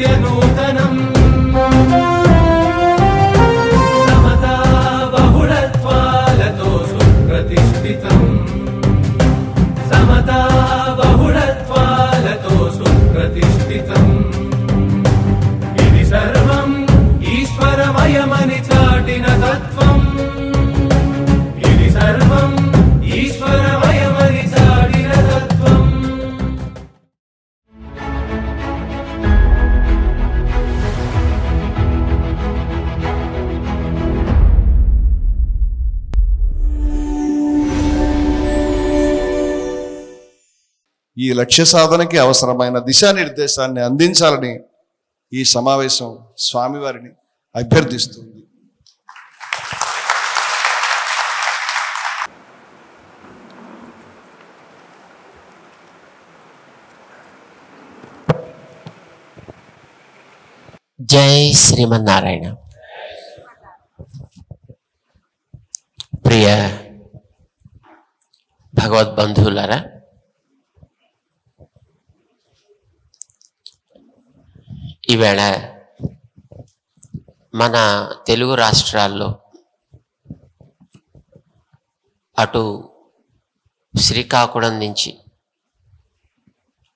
నిత్య నూతనం సమతా బహుళత్వాలతో సుప్రతిష్ఠితం సమతా బహుళత్వాలతో సుప్రతిష్ఠితం ఇది సర్వం ఈశ్వరమయమని చాటిన తత్వం ఇది సర్వం ఈశ్వరమయమని చాటిన తత్వం. ఈ లక్ష్య సాధనకి అవసరమైన దిశానిర్దేశాన్ని అందించాలని ఈ సమావేశం స్వామివారిని అభ్యర్థిస్తుంది. జై శ్రీమన్నారాయణ. ప్రియ భగవద్బంధువులారా, ఈవేళ మన తెలుగు రాష్ట్రాల్లో అటు శ్రీకాకుళం నుంచి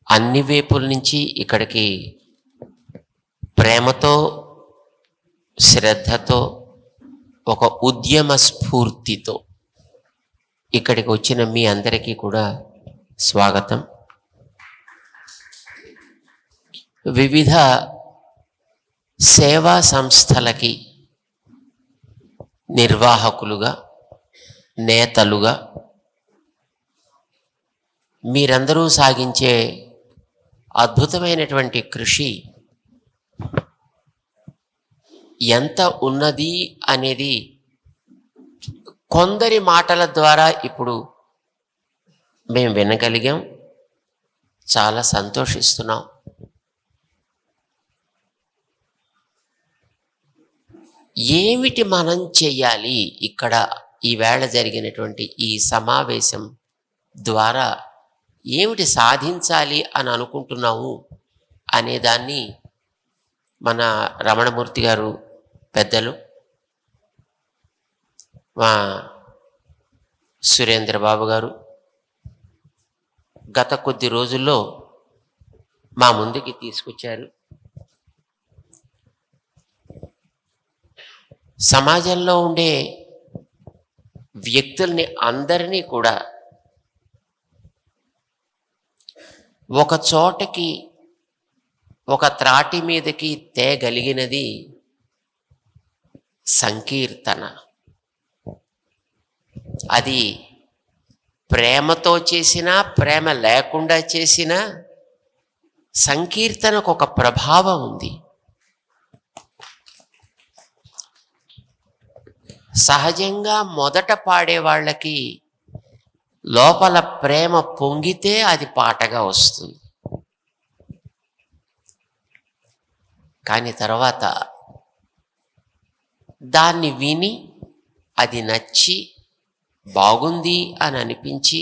అన్ని వైపుల నుంచి ఇక్కడికి ప్రేమతో శ్రద్ధతో ఒక ఉద్యమ స్ఫూర్తితో ఇక్కడికి వచ్చిన మీ అందరికీ కూడా స్వాగతం. వివిధ సేవా సంస్థలకి నిర్వాహకులుగా నేతలుగా మీరందరూ సాగించే అద్భుతమైనటువంటి కృషి ఎంత ఉన్నది అనేది కొందరి మాటల ద్వారా ఇప్పుడు మేము వినగలిగాం. చాలా సంతోషిస్తున్నాం. ఏమిటి మనం చెయ్యాలి, ఇక్కడ ఈవేళ జరిగినటువంటి ఈ సమావేశం ద్వారా ఏమిటి సాధించాలి అని అనుకుంటున్నాము అనేదాన్ని మన రమణమూర్తి గారు పెద్దలు, మా సురేంద్రబాబు గారు గత కొద్ది రోజుల్లో మా ముందుకి తీసుకొచ్చారు. సమాజంలో ఉండే వ్యక్తుల్ని అందరినీ కూడా ఒక చోటకి ఒక త్రాటి మీదకి తేగలిగినది సంకీర్తన. అది ప్రేమతో చేసినా ప్రేమ లేకుండా చేసినా సంకీర్తనకు ఒక ప్రభావం ఉంది. సహజంగా మొదట పాడే వాళ్ళకి లోపల ప్రేమ పొంగితే అది పాటగా వస్తుంది. కానీ తర్వాత దాన్ని విని అది నచ్చి బాగుంది అని అనిపించి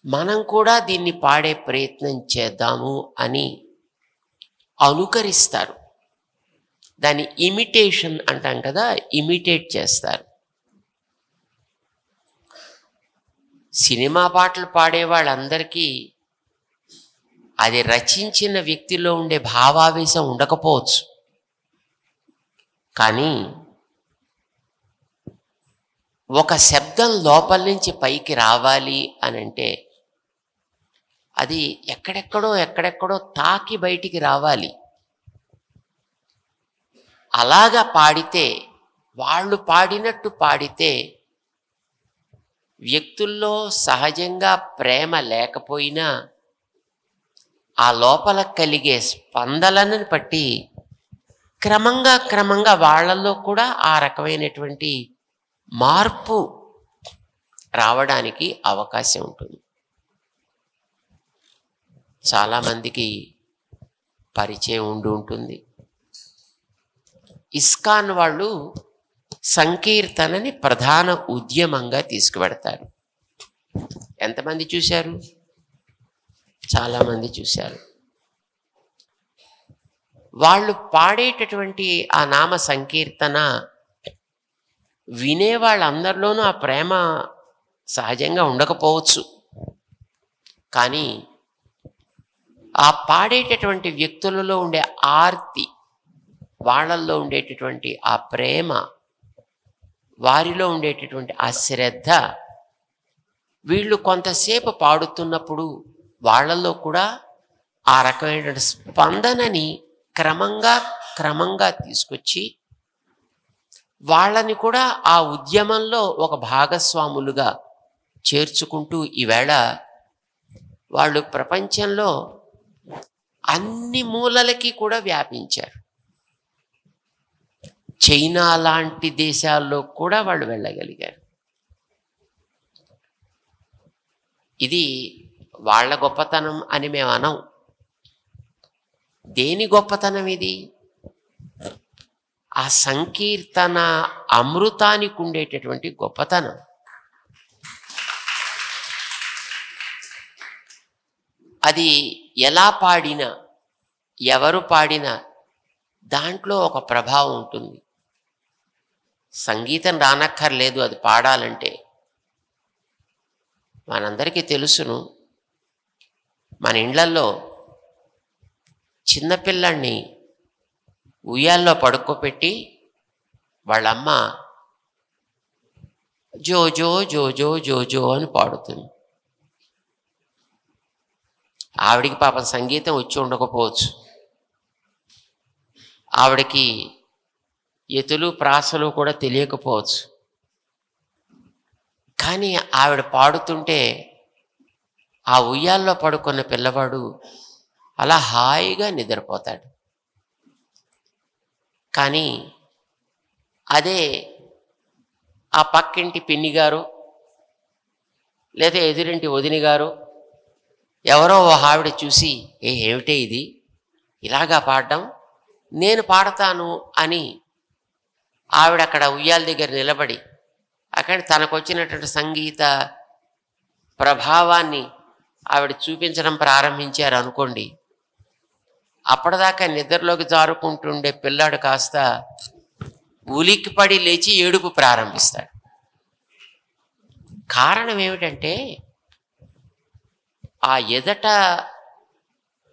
మనం కూడా దీన్ని పాడే ప్రయత్నం చేద్దాము అని అనుకరిస్తారు. దాన్ని ఇమిటేషన్ అంటాం కదా, ఇమిటేట్ చేస్తారు. సినిమా పాటలు పాడే వాళ్ళందరికీ అది రచించిన వ్యక్తిలో ఉండే భావావేశం ఉండకపోవచ్చు. కానీ ఒక శబ్దం లోపల నుంచి పైకి రావాలి అని అంటే అది ఎక్కడెక్కడో తాకి బయటికి రావాలి. అలాగా పాడితే, వాళ్ళు పాడినట్టు పాడితే వ్యక్తుల్లో సహజంగా ప్రేమ లేకపోయినా ఆ లోపల కలిగే స్పందనని బట్టి క్రమంగా వాళ్ళల్లో కూడా ఆ రకమైనటువంటి మార్పు రావడానికి అవకాశం ఉంటుంది. చాలామందికి పరిచయం ఉంటుంది. ఇస్కాన్ వాళ్ళు సంకీర్తనని ప్రధాన ఉద్యమంగా తీసుకువెడతారు. ఎంతమంది చూశారు? చాలామంది చూశారు. వాళ్ళు పాడేటటువంటి ఆ నామ సంకీర్తన వినే వాళ్ళందరిలోనూ ఆ ప్రేమ సహజంగా ఉండకపోవచ్చు. కానీ ఆ పాడేటటువంటి వ్యక్తులలో ఉండే ఆర్తి, వాళ్ళల్లో ఉండేటటువంటి ఆ ప్రేమ, వారిలో ఉండేటటువంటి ఆ శ్రద్ధ, వీళ్ళు కొంతసేపు పాడుతున్నప్పుడు వాళ్ళల్లో కూడా ఆ రకమైనటువంటి స్పందనని క్రమంగా తీసుకొచ్చి వాళ్ళని కూడా ఆ ఉద్యమంలో ఒక భాగస్వాములుగా చేర్చుకుంటూ ఈవేళ వాళ్ళు ప్రపంచంలో అన్ని మూలలకి కూడా వ్యాపించారు. చైనా లాంటి దేశాల్లో కూడా వాళ్ళు వెళ్ళగలిగారు. ఇది వాళ్ళ గొప్పతనం అని మేము అనం. దేని గొప్పతనం ఇది? ఆ సంకీర్తన అమృతానికి ఉండేటటువంటి గొప్పతనం. అది ఎలా పాడినా, ఎవరు పాడినా దాంట్లో ఒక ప్రభావం ఉంటుంది. సంగీతం రానక్కర్లేదు అది పాడాలంటే. మనందరికీ తెలుసును, మన ఇండ్లల్లో చిన్నపిల్లాన్ని ఉయ్యాల్లో పడుకోపెట్టి వాళ్ళమ్మ జో జో జో జో జో జో అని పాడుతుంది. ఆవిడికి పాపం సంగీతం వచ్చి ఉండకపోవచ్చు, ఆవిడకి ఎతులు ప్రాసలు కూడా తెలియకపోవచ్చు. కానీ ఆవిడ పాడుతుంటే ఆ ఉయ్యాల్లో పడుకున్న పిల్లవాడు అలా హాయిగా నిద్రపోతాడు. కానీ అదే ఆ పక్కింటి పిన్ని గారు లేదా ఎదురింటి వదిని గారు ఎవరో ఆవిడ చూసి ఏమిటే ఇది ఇలాగా పాడడం, నేను పాడతాను అని ఆవిడ అక్కడ ఉయ్యాల దగ్గర నిలబడి అక్కడ తనకు వచ్చినటువంటి సంగీత ప్రభావాన్ని ఆవిడ చూపించడం ప్రారంభించారు అనుకోండి, అప్పటిదాకా నిద్రలోకి జారుకుంటుండే పిల్లాడు కాస్త ఉలిక్కిపడి లేచి ఏడుపు ప్రారంభిస్తాడు. కారణం ఏమిటంటే ఆ ఎదట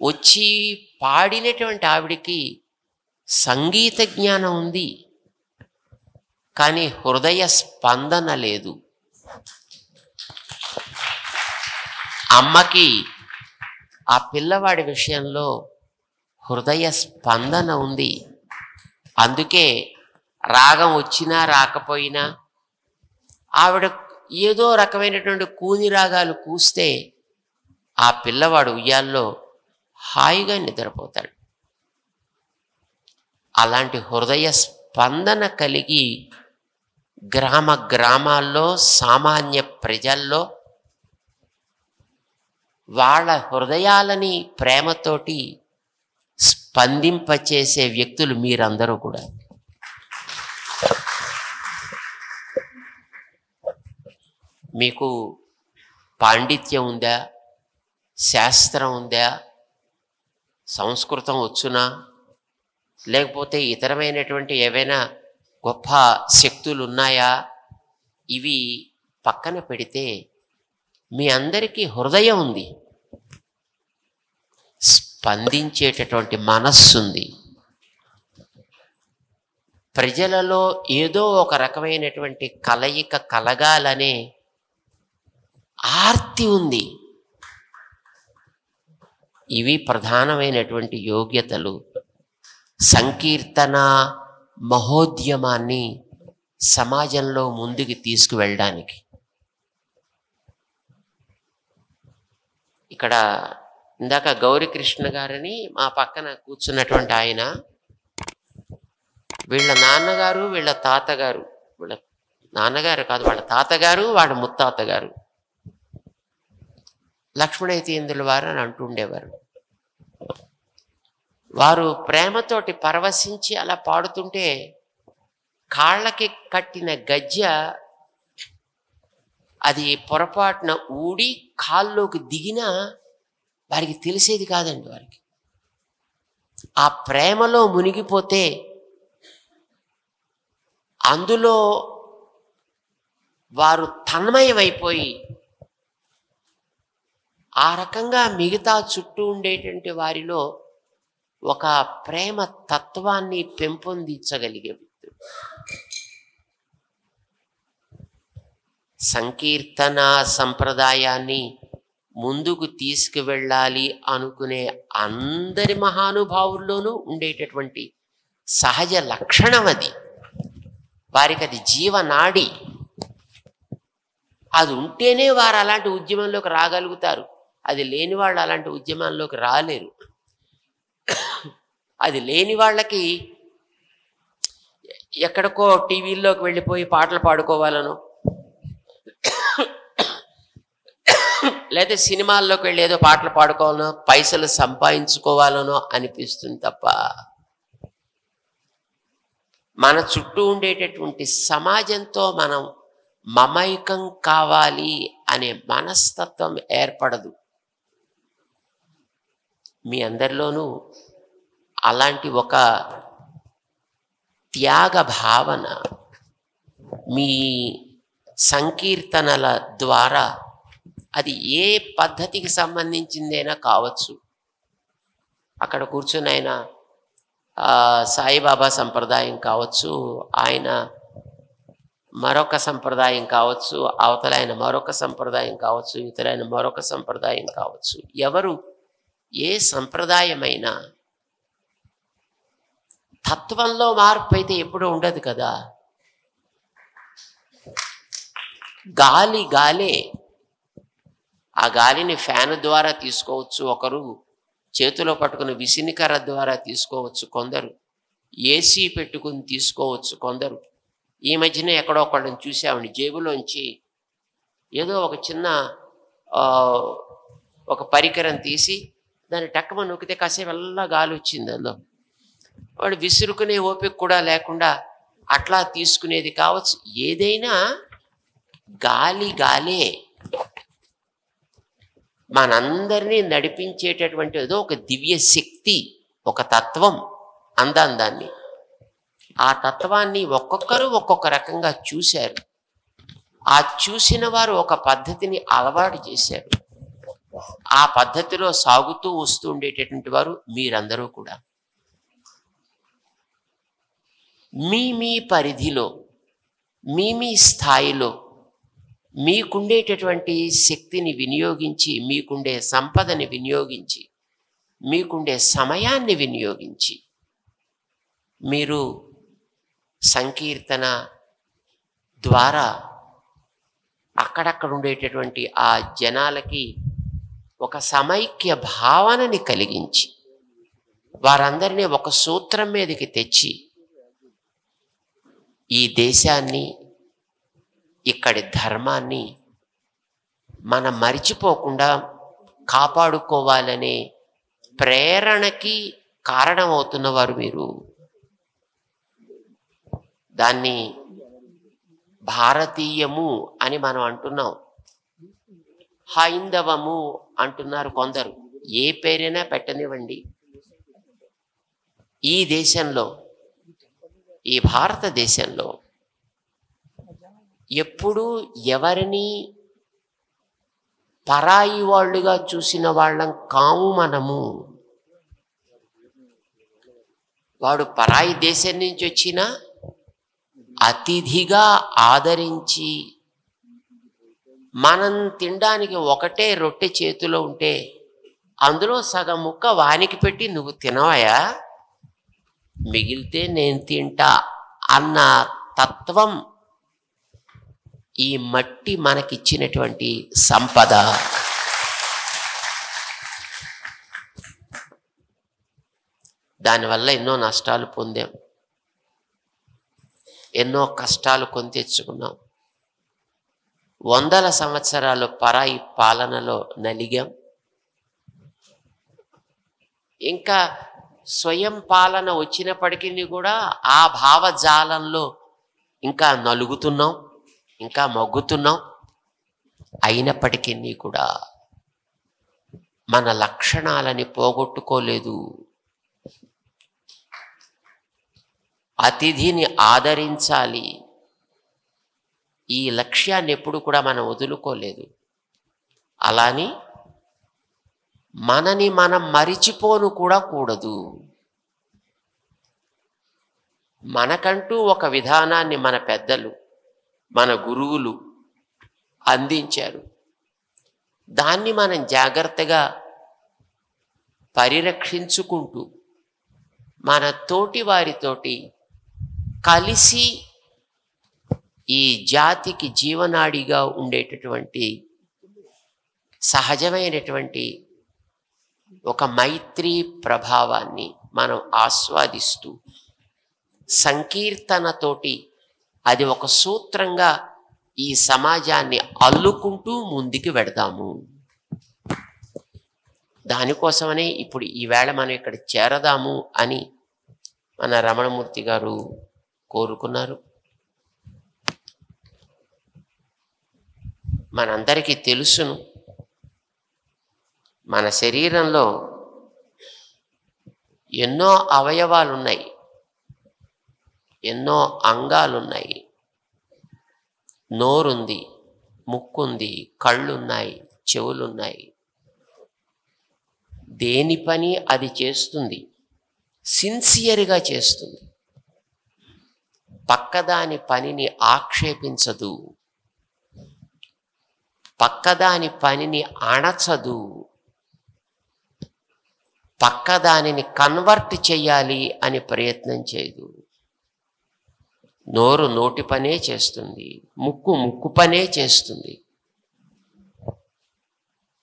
వచ్చి పాడినటువంటి ఆవిడికి సంగీత జ్ఞానం ఉంది, కానీ హృదయ స్పందన లేదు. అమ్మకి ఆ పిల్లవాడి విషయంలో హృదయ స్పందన ఉంది. అందుకే రాగం వచ్చినా రాకపోయినా ఆవిడ ఏదో రకమైనటువంటి కూని రాగాలు కూస్తే ఆ పిల్లవాడు ఉయ్యాల్లో హాయిగా నిద్రపోతాడు. అలాంటి హృదయ స్పందన కలిగి గ్రామాల్లో సామాన్య ప్రజల్లో వాళ్ళ హృదయాలని ప్రేమతోటి స్పందింపచేసే వ్యక్తులు మీరందరూ కూడా. మీకు పాండిత్యం ఉందా, శాస్త్రం ఉందా, సంస్కృతం వచ్చునా, లేకపోతే ఇతరమైనటువంటి ఏవైనా గొప్ప శక్తులు ఉన్నాయా, ఇవి పక్కన పెడితే మీ అందరికీ హృదయం ఉంది, స్పందించేటటువంటి మనస్సు ఉంది. ప్రజలలో ఏదో ఒక రకమైనటువంటి కలయిక కలగాలనే ఆర్తి ఉంది. ఇవి ప్రధానమైనటువంటి యోగ్యతలు సంకీర్తన మహోద్యమాన్ని సమాజంలో ముందుకు తీసుకువెళ్ళడానికి. ఇక్కడ ఇందాక గౌరీకృష్ణ గారని మా పక్కన కూర్చున్నటువంటి ఆయన, వీళ్ళ నాన్నగారు వీళ్ళ తాతగారు, వీళ్ళ నాన్నగారు కాదు వాళ్ళ తాతగారు వాళ్ళ ముత్తాతగారు లక్ష్మణయతీంద్రుల వారు అని అంటుండేవారు. వారు ప్రేమతోటి పరవశించి అలా పాడుతుంటే కాళ్ళకి కట్టిన గజ్జ అది పొరపాటున ఊడి కాల్లోకి దిగినా వారికి తెలిసేది కాదండి. వారికి ఆ ప్రేమలో మునిగిపోతే అందులో వారు తన్మయమైపోయి ఆ రకంగా మిగతా చుట్టూ ఉండేటువంటి వారిలో ఒక ప్రేమ తత్వాన్ని పెంపొందించగలిగే వ్యక్తులు. సంకీర్తన సంప్రదాయాన్ని ముందుకు తీసుకువెళ్ళాలి అనుకునే అందరి మహానుభావుల్లోనూ ఉండేటటువంటి సహజ లక్షణం అది. వారికి అది జీవనాడి. అది ఉంటేనే వారు అలాంటి ఉద్యమంలోకి రాగలుగుతారు. అది లేని వాళ్ళు అలాంటి ఉద్యమాల్లోకి రాలేరు. అది లేని వాళ్ళకి ఎక్కడికో టీవీల్లోకి వెళ్ళిపోయి పాటలు పాడుకోవాలనో లేదా సినిమాల్లోకి వెళ్ళి ఏదో పాటలు పాడుకోవాలనో పైసలు సంపాదించుకోవాలనో అనిపిస్తుంది తప్ప మన చుట్టూ ఉండేటటువంటి సమాజంతో మనం మమైకం కావాలి అనే మనస్తత్వం ఏర్పడదు. మీ అందరిలోనూ అలాంటి ఒక త్యాగ భావన మీ సంకీర్తనల ద్వారా, అది ఏ పద్ధతికి సంబంధించిందైనా కావచ్చు. అక్కడ కూర్చుని ఆయన సాయిబాబా సంప్రదాయం కావచ్చు, ఆయన మరొక సంప్రదాయం కావచ్చు, అవతల ఆయన మరొక సంప్రదాయం కావచ్చు, ఇతర ఆయన మరొక సంప్రదాయం కావచ్చు. ఎవరు ఏ సంప్రదాయమైనా తత్వంలో మార్పు అయితే ఎప్పుడూ ఉండదు కదా. గాలి గాలే. ఆ గాలిని ఫ్యాన్ ద్వారా తీసుకోవచ్చు, ఒకరు చేతిలో పట్టుకుని విసినికర్ర ద్వారా తీసుకోవచ్చు, కొందరు ఏసీ పెట్టుకుని తీసుకోవచ్చు, కొందరు. ఈ మధ్యనే ఎక్కడో ఒకళ్ళని చూసామండి, జేబులోంచి ఏదో ఒక చిన్న ఒక పరికరం తీసి దాన్ని టక్కమ నొక్కితే కాసేపు ఎలా గాలి వచ్చింది. అందులో వాడు విసురుకునే ఓపిక కూడా లేకుండా అట్లా తీసుకునేది కావచ్చు. ఏదైనా గాలి గాలే. మనందరినీ నడిపించేటటువంటి ఏదో ఒక దివ్య శక్తి, ఒక తత్వం అందాన్ని. ఆ తత్వాన్ని ఒక్కొక్కరు ఒక్కొక్క రకంగా చూశారు. ఆ చూసిన వారు ఒక పద్ధతిని అలవాటు చేశారు. ఆ పద్ధతిలో సాగుతూ వస్తూ ఉండేటటువంటి వారు మీరందరూ కూడా. మీ మీ పరిధిలో, మీ మీ స్థాయిలో మీకుండేటటువంటి శక్తిని వినియోగించి, మీకుండే సంపదని వినియోగించి, మీకుండే సమయాన్ని వినియోగించి మీరు సంకీర్తన ద్వారా అక్కడక్కడ ఉండేటటువంటి ఆ జనాలకి ఒక సమైక్య భావనని కలిగించి వారందరినీ ఒక సూత్రం మీదకి తెచ్చి ఈ దేశాన్ని, ఇక్కడి ధర్మాన్ని మనం మరిచిపోకుండా కాపాడుకోవాలనే ప్రేరణకి కారణమవుతున్నవారు మీరు. దాన్ని భారతీయము అని మనం అంటున్నాం, హైందవము అంటున్నారు కొందరు. ఏ పేరైనా పెట్టనివ్వండి. ఈ దేశంలో, ఈ భారతదేశంలో ఎప్పుడూ ఎవరిని పరాయి వాళ్ళుగా చూసిన వాళ్ళం కాము మనము. వాడు పరాయి దేశం నుంచి వచ్చినా అతిథిగా ఆదరించి, మనం తినడానికి ఒకటే రొట్టె చేతిలో ఉంటే అందులో సగం ముక్క వానికి పెట్టి నువ్వు తినవయా, మిగిలితే నేను తింటా అన్న తత్వం ఈ మట్టి మనకిచ్చినటువంటి సంపద. దానివల్ల ఎన్నో నష్టాలు పొందాం, ఎన్నో కష్టాలు కొని తెచ్చుకున్నాం. 100 సంవత్సరాలు పరాయి పాలనలో నలిగాం. ఇంకా స్వయం పాలన వచ్చినప్పటికీ కూడా ఆ భావజాలంలో ఇంకా నలుగుతున్నాం, ఇంకా మొగ్గుతున్నాం. అయినప్పటికీ కూడా మన లక్షణాలని పోగొట్టుకోలేదు. అతిథిని ఆదరించాలి. ఈ లక్ష్యాన్ని ఎప్పుడు కూడా మనం వదులుకోలేదు. అలాని మనని మనం మరిచిపోను కూడా కూడదు. మనకంటూ ఒక విధానాన్ని మన పెద్దలు, మన గురువులు అందించారు. దాన్ని మనం జాగ్రత్తగా పరిరక్షించుకుంటూ మన తోటి వారితోటి కలిసి ఈ జాతికి జీవనాడిగా ఉండేటటువంటి సహజమైనటువంటి ఒక మైత్రీ ప్రభావాన్ని మనం ఆస్వాదిస్తూ సంకీర్తనతోటి అది ఒక సూత్రంగా ఈ సమాజాన్ని అల్లుకుంటూ ముందుకు వెడదాము. దానికోసమనే ఇప్పుడు ఈవేళ మనం ఇక్కడ చేరదాము అని మన రమణమూర్తి గారు కోరుకున్నారు. మనందరికీ తెలుసును, మన శరీరంలో ఎన్నో అవయవాలు ఉన్నాయి, ఎన్నో అంగాలున్నాయి. నోరుంది, ముక్కుంది, కళ్ళున్నాయి, చెవులున్నాయి. దేని పని అది చేస్తుంది, సిన్సియర్గా చేస్తుంది. పక్కదాని పనిని ఆక్షేపించదు, పక్కదాని పనిని అణచదు, పక్కదానిని కన్వర్ట్ చేయాలి అని ప్రయత్నం చేయదు. నోరు నోటి పనే చేస్తుంది, ముక్కు ముక్కు పనే చేస్తుంది.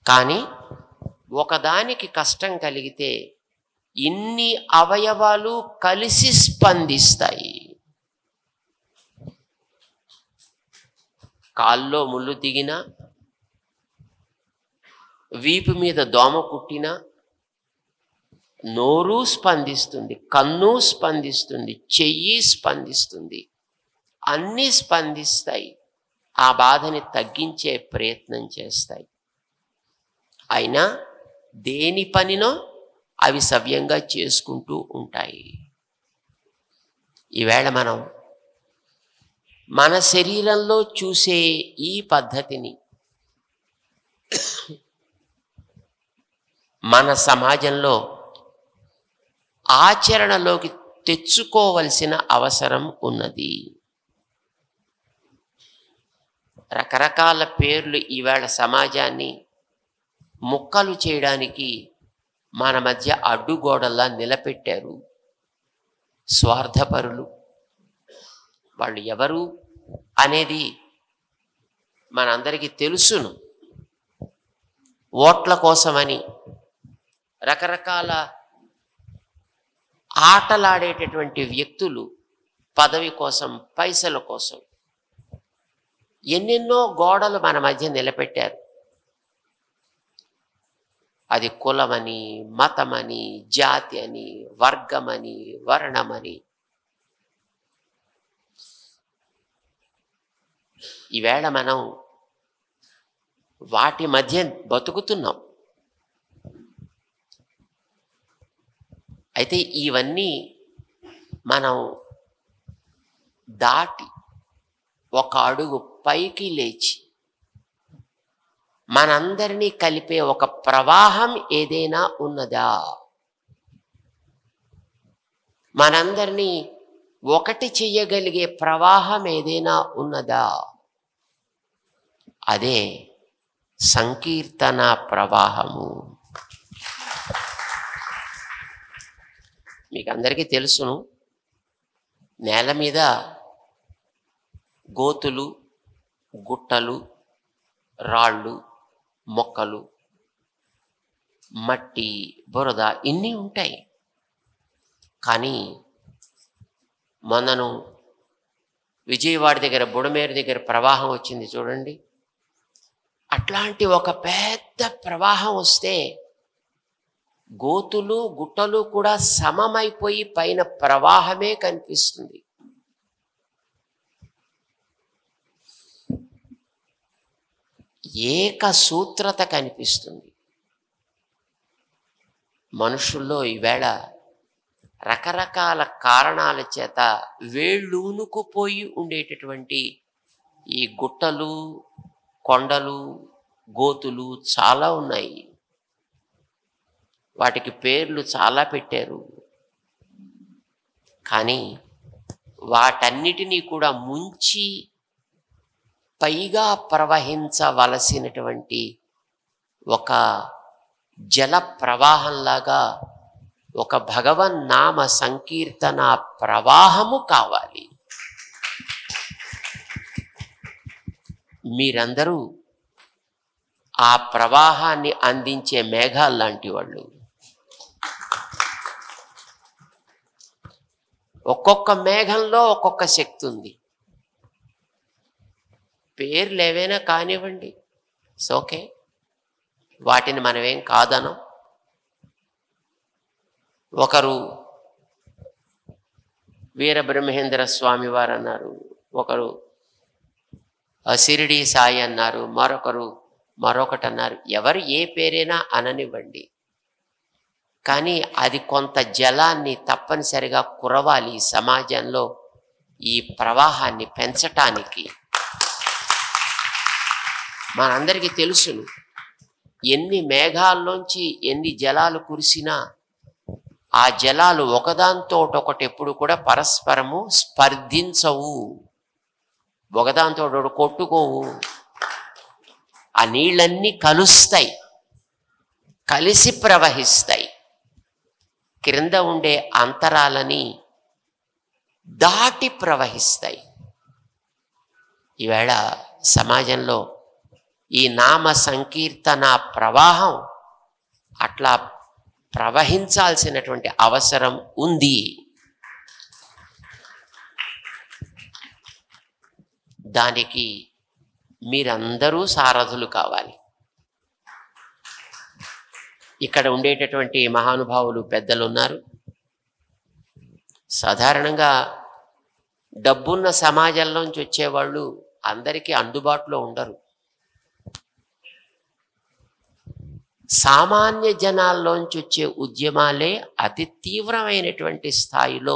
కానీ ఒకదానికి కష్టం కలిగితే ఇన్ని అవయవాలు కలిసి స్పందిస్తాయి. కాల్లో ముళ్ళు దిగినా, వీపు మీద దోమ కుట్టినా నోరు స్పందిస్తుంది, కన్ను స్పందిస్తుంది, చెయ్యి స్పందిస్తుంది, అన్నీ స్పందిస్తాయి. ఆ బాధని తగ్గించే ప్రయత్నం చేస్తాయి. అయినా దేని పనినో అవి సవ్యంగా చేసుకుంటూ ఉంటాయి. ఈవేళ మనం మన శరీరంలో చూసే ఈ పద్ధతిని మన సమాజంలో ఆచరణలోకి తెచ్చుకోవలసిన అవసరం ఉన్నది. రకరకాల పేర్లు ఈవేళ సమాజాన్ని ముక్కలు చేయడానికి మన మధ్య అడ్డుగోడల్లా నిలబెట్టారు. స్వార్థపరులు. వాళ్ళు ఎవరు అనేది మనందరికీ తెలుసును. ఓట్ల కోసమని రకరకాల ఆటలాడేటటువంటి వ్యక్తులు పదవి కోసం, పైసల కోసం ఎన్నెన్నో గోడలు మన మధ్య నిలబెట్టారు. అది కులమని, మతమని, జాతి అని, వర్గమని, వర్ణమని. ఈవేళ మనం వాటి మధ్య బతుకుతున్నాం. అయితే ఇవన్నీ మనం దాటి ఒక అడుగు పైకి లేచి మనందరినీ కలిపే ఒక ప్రవాహం ఏదైనా ఉన్నదా? మనందరినీ ఒకటి చెయ్యగలిగే ప్రవాహం ఏదైనా ఉన్నదా? అదే సంకీర్తన ప్రవాహము. మీకు అందరికీ తెలుసును, నేల మీద గోతులు, గుట్టలు, రాళ్ళు, మొక్కలు, మట్టి, బురద ఇన్ని ఉంటాయి. కానీ మొన్నను విజయవాడ దగ్గర బుడమేరు దగ్గర ప్రవాహం వచ్చింది చూడండి. అట్లాంటి ఒక పెద్ద ప్రవాహం వస్తే గోతులు, గుట్టలు కూడా సమమైపోయి పైన ప్రవాహమే కనిపిస్తుంది. ఏకసూత్రత కనిపిస్తుంది. మనుషుల్లో ఈవేళ రకరకాల కారణాల చేత వేళ్ళూనుకుపోయి ఉండేటటువంటి ఈ గుట్టలు, కొండలు, గోతులు చాలా ఉన్నాయి. వాటికి పేర్లు చాలా పెట్టారు. కానీ వాటన్నిటినీ కూడా ముంచి పైగా ప్రవహించవలసినటువంటి ఒక జల ప్రవాహంలాగా ఒక భగవన్నామ సంకీర్తన ప్రవాహము కావాలి. మీరందరూ ఆ ప్రవాహాన్ని అందించే మేఘాలు లాంటి వాళ్ళు. ఒక్కొక్క మేఘంలో ఒక్కొక్క శక్తి ఉంది. పేర్లు ఏవైనా కానివ్వండి, ఓకే, వాటిని మనమేం కాదనం. ఒకరు వీరబ్రహ్మేంద్ర స్వామి వారు అన్నారు, ఒకరు షిరిడి సాయి అన్నారు, మరొకటి అన్నారు. ఎవరు ఏ పేరైనా అననివ్వండి, కానీ అది కొంత జలాన్ని తప్పనిసరిగా కురవాలి సమాజంలో ఈ ప్రవాహాన్ని పెంచటానికి. మనందరికీ తెలుసును, ఎన్ని మేఘాల్లోంచి ఎన్ని జలాలు కురిసినా ఆ జలాలు ఒకదాంతో ఒకటి ఎప్పుడు కూడా పరస్పరము స్పర్ధించవు, ఒకదాంతో ఒకటి కొట్టుకోవు. ఆ నీళ్ళన్నీ కలుస్తాయి, కలిసి ప్రవహిస్తాయి, క్రింద ఉండే అంతరాలని దాటి ప్రవహిస్తాయి. ఈవేళ సమాజంలో ఈ నామ సంకీర్తన ప్రవాహం అట్లా ప్రవహించాల్సినటువంటి అవసరం ఉంది. దానికి మీరందరూ సారథులు కావాలి. ఇక్కడ ఉండేటటువంటి మహానుభావులు పెద్దలు ఉన్నారు. సాధారణంగా డబ్బున్న సమాజంలోంచి వచ్చేవాళ్ళు అందరికీ అందుబాటులో ఉండరు. సామాన్య జనాల్లోంచి వచ్చే ఉద్యమాలే అతి తీవ్రమైనటువంటి స్థాయిలో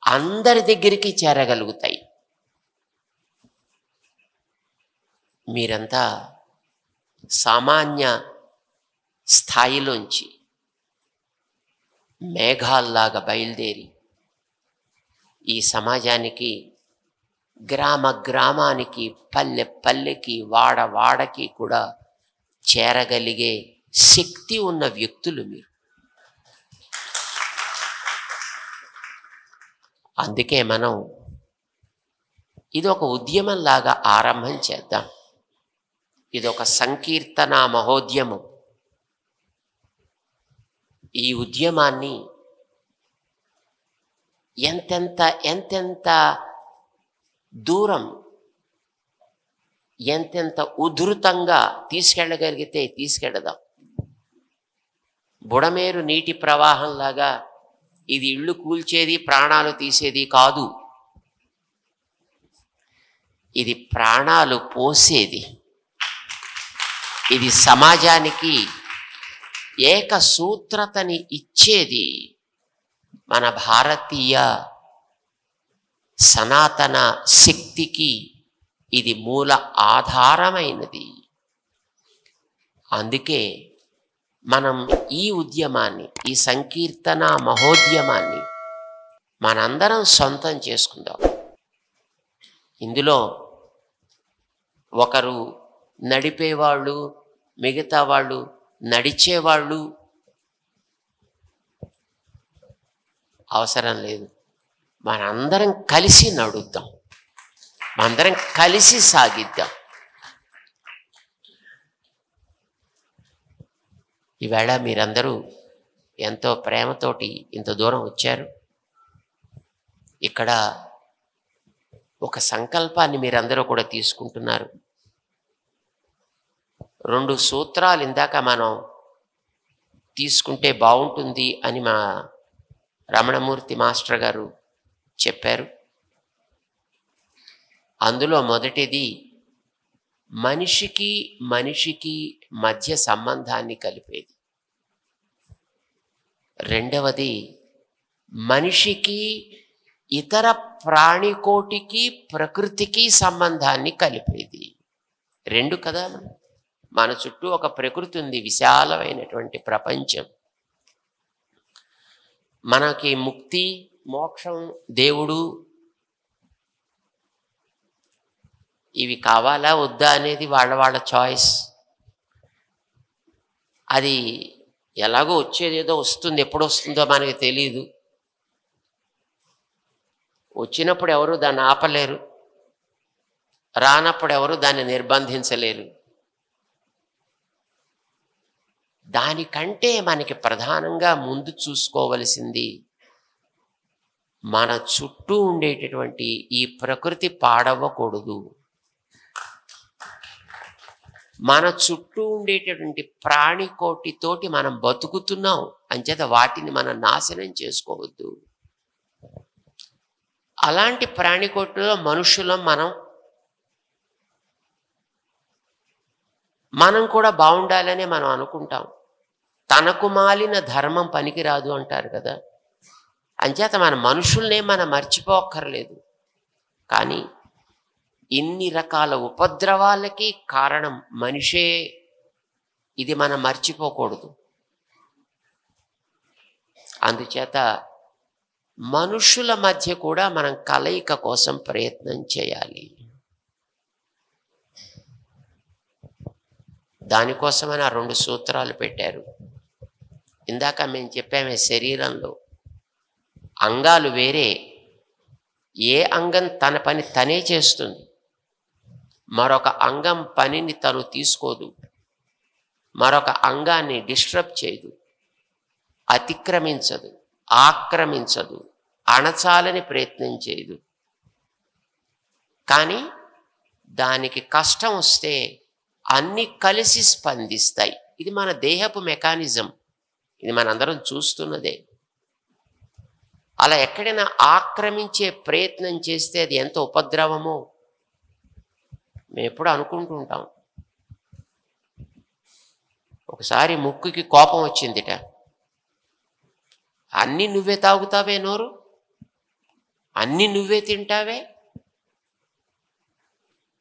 అందరి దగ్గరికి చేరగలుగుతాయి. మీరంతా సామాన్య స్థాయిలోంచి మేఘాల్లాగా బయలుదేరి ఈ సమాజానికి, గ్రామ గ్రామానికి, పల్లె పల్లెకి, వాడ వాడకి కూడా చేరగలిగే శక్తి ఉన్న వ్యక్తులు మీరు. అందుకే మనం ఇది ఒక ఉద్యమంలాగా ఆరంభం చేద్దాం. ఇది ఒక సంకీర్తన మహోద్యమం. ఈ ఉద్యమాన్ని ఎంతెంత దూరం, ఎంతెంత ఉధృతంగా తీసుకెళ్ళగలిగితే తీసుకెళదాం. బుడమేరు నీటి ప్రవాహంలాగా ఇది ఇళ్ళు కూల్చేది, ప్రాణాలు తీసేది కాదు. ఇది ప్రాణాలు పోసేది. ఇది సమాజానికి ఏకసూత్రతని ఇచ్చేది. మన భారతీయ సనాతన శక్తికి ఇది మూల ఆధారమైనది. అందుకే మనం ఈ ఉద్యమాన్ని, ఈ సంకీర్తన మహోద్యమాన్ని మనందరం సొంతం చేసుకుందాం. ఇందులో ఒకరు నడిపేవాళ్ళు, మిగతా వాళ్ళు నడిచేవాళ్ళు అవసరం లేదు. మనందరం కలిసి నడుద్దాం, మనందరం కలిసి సాగిద్దాం. ఈవేళ మీరందరూ ఎంతో ప్రేమతోటి ఇంత దూరం వచ్చారు. ఇక్కడ ఒక సంకల్పాన్ని మీరందరూ కూడా తీసుకుంటున్నారు. 2 సూత్రాలు ఇందాక మనం తీసుకుంటే బాగుంటుంది అని మా రమణమూర్తి మాస్టర్ గారు చెప్పారు. అందులో మొదటిది మనిషికి మనిషికి మధ్య సంబంధాన్ని కలిపేది. రెండవది మనిషికి ఇతర ప్రాణికోటికి ప్రకృతికి సంబంధాన్ని కలిపేది. రెండు కదా. మన చుట్టూ ఒక ప్రకృతి ఉంది, విశాలమైనటువంటి ప్రపంచం. మనకి ముక్తి, మోక్షం, దేవుడు ఇవి కావాలా వద్దా అనేది వాళ్ళ చాయిస్. అది ఎలాగో వచ్చేదేదో వస్తుంది, ఎప్పుడు వస్తుందో మనకి తెలియదు. వచ్చినప్పుడు ఎవరు దాన్ని ఆపలేరు, రానప్పుడు ఎవరు దాన్ని నిర్బంధించలేరు. దానికంటే మనకి ప్రధానంగా ముందు చూసుకోవలసింది మన చుట్టూ ఉండేటటువంటి ఈ ప్రకృతి పాడవ్వకూడదు. మన చుట్టూ ఉండేటటువంటి ప్రాణికోటితోటి మనం బతుకుతున్నాం, అంచేత వాటిని మనం నాశనం చేసుకోవద్దు. అలాంటి ప్రాణికోటిలో మనుషులం మనం కూడా బాగుండాలనే మనం అనుకుంటాం. తనకు మాలిన ధర్మం పనికిరాదు అంటారు కదా. అంచేత మన మనుషుల్నే మనం మర్చిపోక్కర్లేదు. కానీ ఇన్ని రకాల ఉపద్రవాలకి కారణం మనిషే, ఇది మనం మర్చిపోకూడదు. అందుచేత మనుషుల మధ్య కూడా మనం కలయిక కోసం ప్రయత్నం చేయాలి. దానికోసమని ఆ 2 సూత్రాలు పెట్టారు. ఇందాక మేము చెప్పామే, శరీరంలో అంగాలు వేరే, ఏ అంగం తన పని తనే చేస్తుంది, మరొక అంగం పనిని తను తీసుకోదు, మరొక అంగాన్ని డిస్టర్బ్ చేయదు, అతిక్రమించదు, ఆక్రమించదు, అణచాలని ప్రయత్నం చేయదు. కానీ దానికి కష్టం వస్తే అన్నీ కలిసి స్పందిస్తాయి. ఇది మన దేహపు మెకానిజం, ఇది మనందరం చూస్తున్నదే. అలా ఎక్కడైనా ఆక్రమించే ప్రయత్నం చేస్తే అది ఎంత ఉపద్రవమో మేము ఎప్పుడు అనుకుంటూ ఉంటాం. ఒకసారి ముక్కుకి కోపం వచ్చిందిట. అన్నీ నువ్వే తాగుతావే నోరు, అన్నీ నువ్వే తింటావే,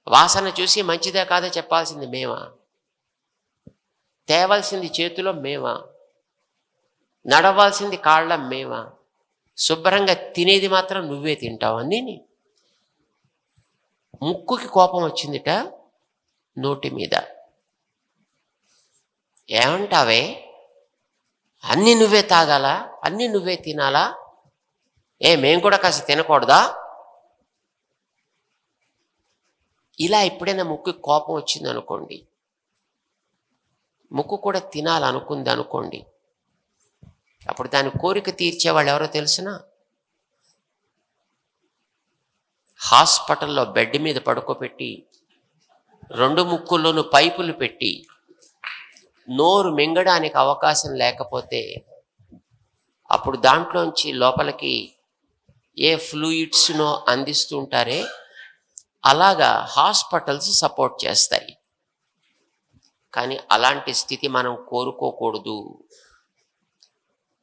వాసన చూసి మంచిదే కాదో చెప్పాల్సింది మేమా, తేవాల్సింది చేతిలో మేమా, నడవాల్సింది కాళ్ళం మేమా, శుభ్రంగా తినేది మాత్రం నువ్వే తింటావు అన్నీ. ముక్కుకి కోపం వచ్చిందిట నోటి మీద. ఏమంటావే, అన్నీ నువ్వే తాగాలా, అన్నీ నువ్వే తినాలా, మేము కూడా కాస్త తినకూడదా? ఇలా ఎప్పుడైనా ముక్కుకి కోపం వచ్చింది అనుకోండి, ముక్కు కూడా తినాలనుకుంది అనుకోండి, అప్పుడు దాని కోరిక తీర్చేవాళ్ళు ఎవరో తెలిసినా, హాస్పిటల్లో బెడ్ మీద పడుకోబెట్టి 2 ముక్కుల్లోనూ పైపులు పెట్టి నోరు మింగడానికి అవకాశం లేకపోతే అప్పుడు దాంట్లోంచి లోపలికి ఏ ఫ్లూయిడ్స్నో అందిస్తూ ఉంటారే, అలాగా హాస్పిటల్స్ సపోర్ట్ చేస్తాయి. కానీ అలాంటి స్థితి మనం కోరుకోకూడదు.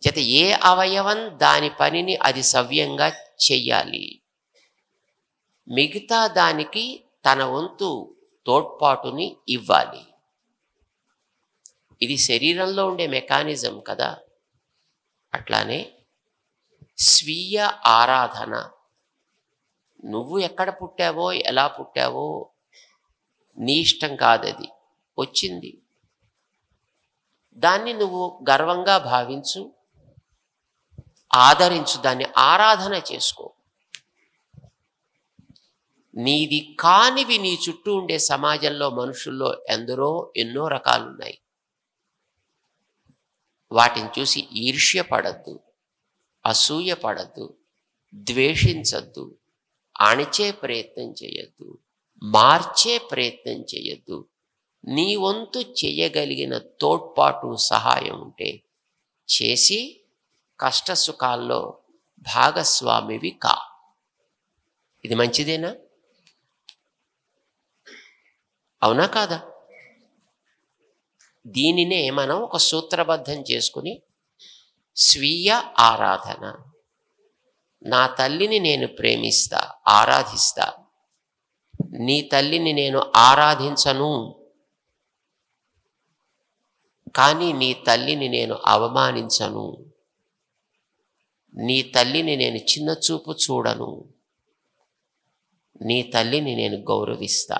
చేత ఏ అవయవం దాని పనిని అది సవ్యంగా చెయ్యాలి, మిగతా దానికి తన వంతు తోడ్పాటుని ఇవ్వాలి. ఇది శరీరంలో ఉండే మెకానిజం కదా. అట్లానే స్వీయ ఆరాధన, నువ్వు ఎక్కడ పుట్టావో ఎలా పుట్టావో నీ ఇష్టం కాదది, వచ్చింది. దాన్ని నువ్వు గర్వంగా భావించు, ఆదరించు, దాన్ని ఆరాధన చేసుకో. నీది కానివి నీ చుట్టూ ఉండే సమాజంలో మనుషుల్లో ఎన్నో రకాలున్నాయి. వాటిని చూసి ఈర్ష్య పడద్దు, అసూయ పడద్దు, ద్వేషించద్దు, అణిచే ప్రయత్నం చేయొద్దు, మార్చే ప్రయత్నం చేయొద్దు. నీ వంతు చేయగలిగిన తోడ్పాటు సహాయం ఉంటే చేసి కష్టసుఖాల్లో భాగస్వామివి కా. ఇది మంచిదేనా? అవునా కాదా? దీనినే మనం ఒక సూత్రబద్ధం చేసుకుని స్వీయ ఆరాధన, నా తల్లిని నేను ప్రేమిస్తా, ఆరాధిస్తా. నీ తల్లిని నేను ఆరాధించను, కానీ నీ తల్లిని నేను అవమానించను. నీ తల్లిని నేను చిన్నచూపు చూడను. నీ తల్లిని నేను గౌరవిస్తా.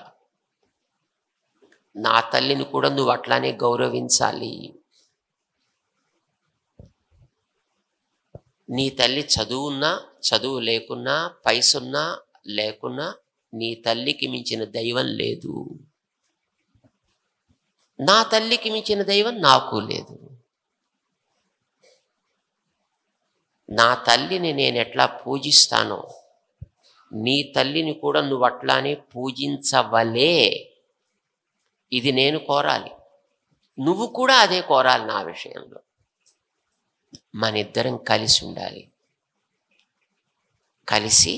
నా తల్లిని కూడా నువ్వు అట్లానే గౌరవించాలి. నీ తల్లి చదువున్నా చదువు లేకున్నా, పైసున్నా లేకున్నా, నీ తల్లికి మించిన దైవం లేదు. నా తల్లికి మించిన దైవం నాకు లేదు. నా తల్లిని నేను ఎట్లా పూజిస్తానో నీ తల్లిని కూడా నువ్వు అట్లానే పూజించవలే. ఇది నేను కోరాలి, నువ్వు కూడా అదే కోరాలి. నా విషయంలో మన ఇద్దరం కలిసి ఉండాలి. కలిసి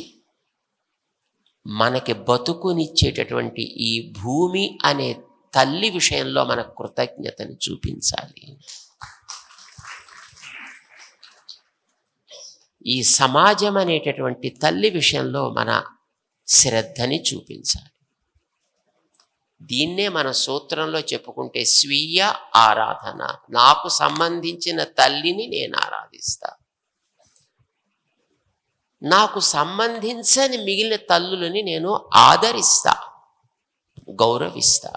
మనకి బతుకునిచ్చేటటువంటి ఈ భూమి అనే తల్లి విషయంలో మన కృతజ్ఞతను చూపించాలి. ఈ సమాజం అనేటటువంటి తల్లి విషయంలో మన శ్రద్ధని చూపించాలి. దీన్నే మన సూత్రంలో చెప్పుకుంటే స్వీయ ఆరాధన. నాకు సంబంధించిన తల్లిని నేను ఆరాధిస్తా. నాకు సంబంధించని మిగిలిన తల్లులని నేను ఆదరిస్తా, గౌరవిస్తా.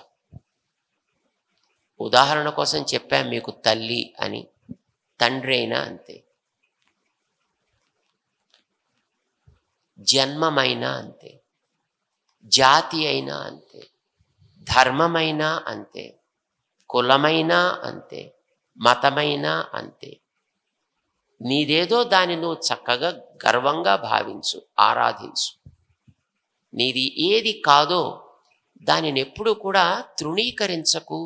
ఉదాహరణ కోసం చెప్పాను మీకు తల్లి అని. తండ్రి అయినా అంతే, జన్మమైనా అంతే, జాతి అయినా అంతే, ధర్మమైనా అంతే, కులమైనా అంతే, మతమైనా అంతే. నీదేదో దాన్ని నువ్వు చక్కగా గర్వంగా భావించు, ఆరాధించు. నీది ఏది కాదో దానిని ఎప్పుడు కూడా తృణీకరించకు,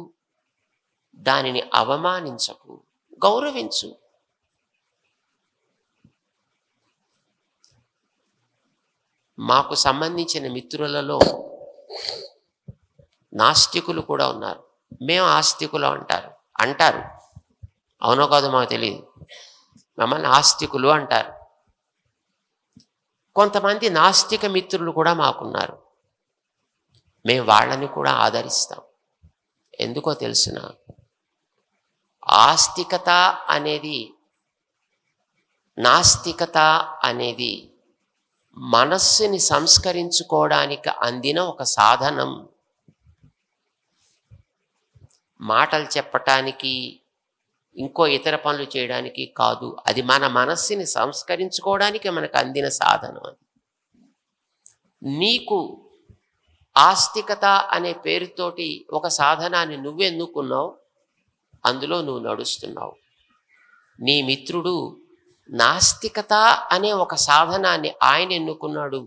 దానిని అవమానించకు, గౌరవించు. మాకు సంబంధించిన మిత్రులలో నాస్తికులు కూడా ఉన్నారు. మేము ఆస్తికులు అంటారు. అవునో కాదో మాకు తెలియదు. మమ్మల్ని ఆస్తికులు అంటారు. కొంతమంది నాస్తిక మిత్రులు కూడా మాకున్నారు. మేము వాళ్ళని కూడా ఆదరిస్తాం. ఎందుకో తెలుసిన, ఆస్తికత అనేది, నాస్తికత అనేది మనస్సుని సంస్కరించుకోవడానికి అందిన ఒక సాధనం. మాటలు చెప్పటానికి, ఇంకో ఇతర పనులు చేయడానికి కాదు. అది మన మనస్సుని సంస్కరించుకోవడానికి మనకు అందిన సాధనం. అది నీకు ఆస్తికత అనే పేరుతోటి ఒక సాధనాన్ని నువ్వెన్నుకున్నావు, అందులో నువ్వు నడుస్తున్నావు. నీ మిత్రుడు నాస్తికత అనే ఒక సాధనాన్ని ఆయన ఎన్నుకున్నాడు,